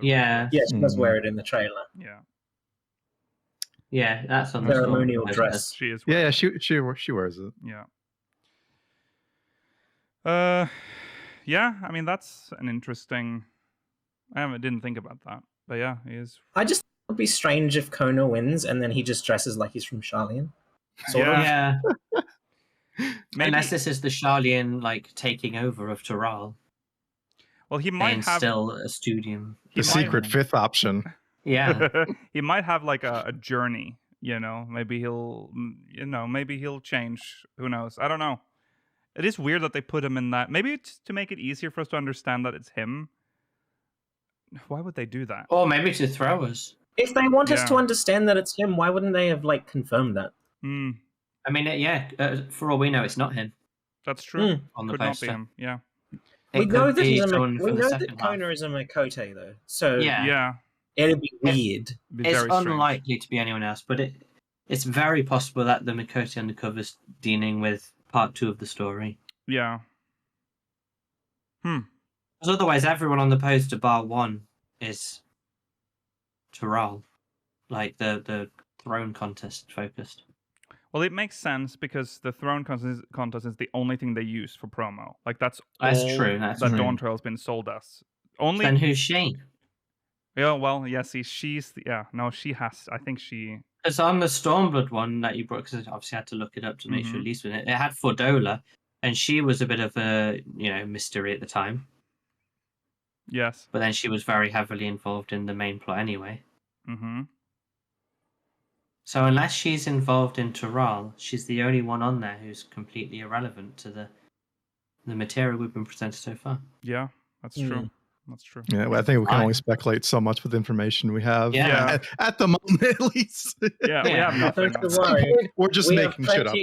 Yeah, she does wear it in the trailer. Yeah. Yeah, that's on the ceremonial dress. She is. She wears it. Yeah. Yeah. I mean, that's an interesting. I didn't think about that, but yeah, he is. I just thought it would be strange if Kona wins and then he just dresses like he's from Sharlayan. Sort of. Yeah. Unless this is the Sharlayan taking over of Turali. Well, he might have still a studium. The secret fifth option. Yeah. He might have a journey, Maybe he'll change. Who knows? I don't know. It is weird that they put him in that. Maybe it's to make it easier for us to understand that it's him. Why would they do that? Or maybe to throw us. If they want us to understand that it's him, why wouldn't they have confirmed that? I mean, for all we know, it's not him. That's true. On the Could poster. not be him. Yeah. We know that Kona is a Makote though, so it'd be weird. It's unlikely to be anyone else, but it's very possible that the Makote undercover's dealing with part 2 of the story. Yeah. Because otherwise, everyone on the poster bar 1 is Turali, the throne contest focused. Well, it makes sense because the throne contest is the only thing they use for promo. That's true. That's that true. Dawntrail has been sold as. Only. Then who's she? Yeah, well, yeah. See, she's she has. I think she. Because on the Stormblood one that you brought, because I obviously had to look it up to make sure Lise was in it. It had Fordola, and she was a bit of a mystery at the time. Yes. But then she was very heavily involved in the main plot anyway. Mm-hmm. So unless she's involved in Turali, she's the only one on there who's completely irrelevant to the material we've been presented so far. Yeah, that's true. That's true. Yeah, well, I think we can only speculate so much with the information we have. Yeah. At the moment, at least. Yeah, we have nothing. We're just making shit up.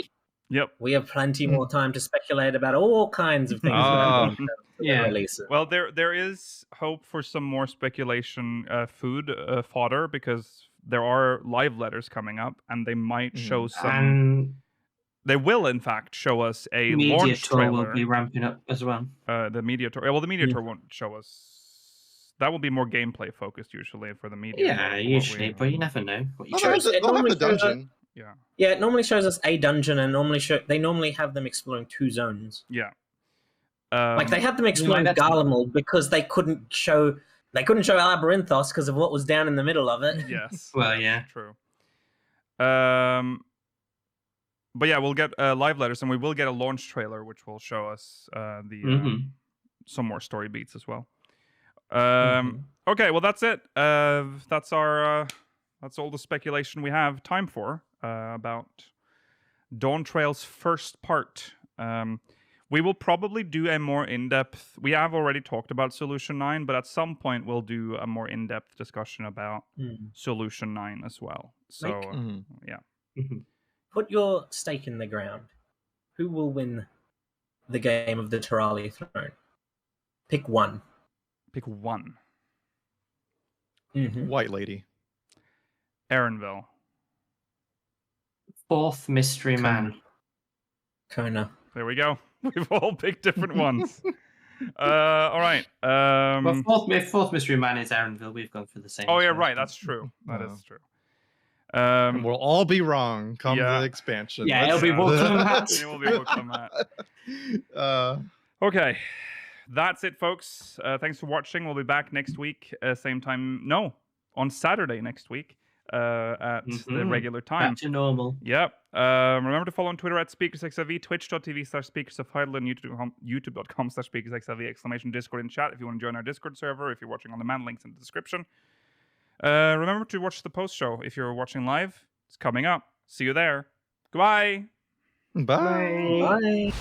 Yep. We have plenty more time to speculate about all kinds of things. Releases. Well, there is hope for some more speculation food fodder because there are live letters coming up, and they might show some. They will, in fact, show us a launch trailer. Will be ramping up as well. The media tour. Well, the media tour won't show us. That will be more gameplay focused usually for the media. Yeah, usually, but you never know what you chose. They'll have the dungeon. Yeah, it normally shows us a dungeon, and they normally have them exploring 2 zones. Yeah. They had them exploring Garlemald because they couldn't show Labyrinthos because of what was down in the middle of it. Yes. Well, yeah. True. But yeah, we'll get live letters, and we will get a launch trailer, which will show us some more story beats as well. Okay, well that's it. That's all the speculation we have time for about Dawntrail's first part. We will probably do a more in-depth. We have already talked about Solution 9, but at some point we'll do a more in-depth discussion about Solution 9 as well. So yeah. Put your stake in the ground. Who will win the game of the Turali throne? Pick one. Pick one. White lady. Erenville. 4th mystery man. Kona. There we go. We've all picked different ones. All right. Well, 4th mystery man is Erenville. We've gone for the same. Oh yeah, right. That's true. That is true. And we'll all be wrong come the expansion. Yeah, it'll be Moogle It will be Moogle Okay. That's it, folks. Thanks for watching. We'll be back next week, same time. No, on Saturday next week. at the regular time. Back to normal. Yep. Remember to follow on Twitter at SpeakersXIV, twitch.tv/SpeakersOfHeidelin, youtube.com/SpeakersXIV, ! Discord in chat if you want to join our Discord server. If you're watching on demand, links in the description. Remember to watch the post show if you're watching live. It's coming up. See you there. Goodbye. Bye. Bye.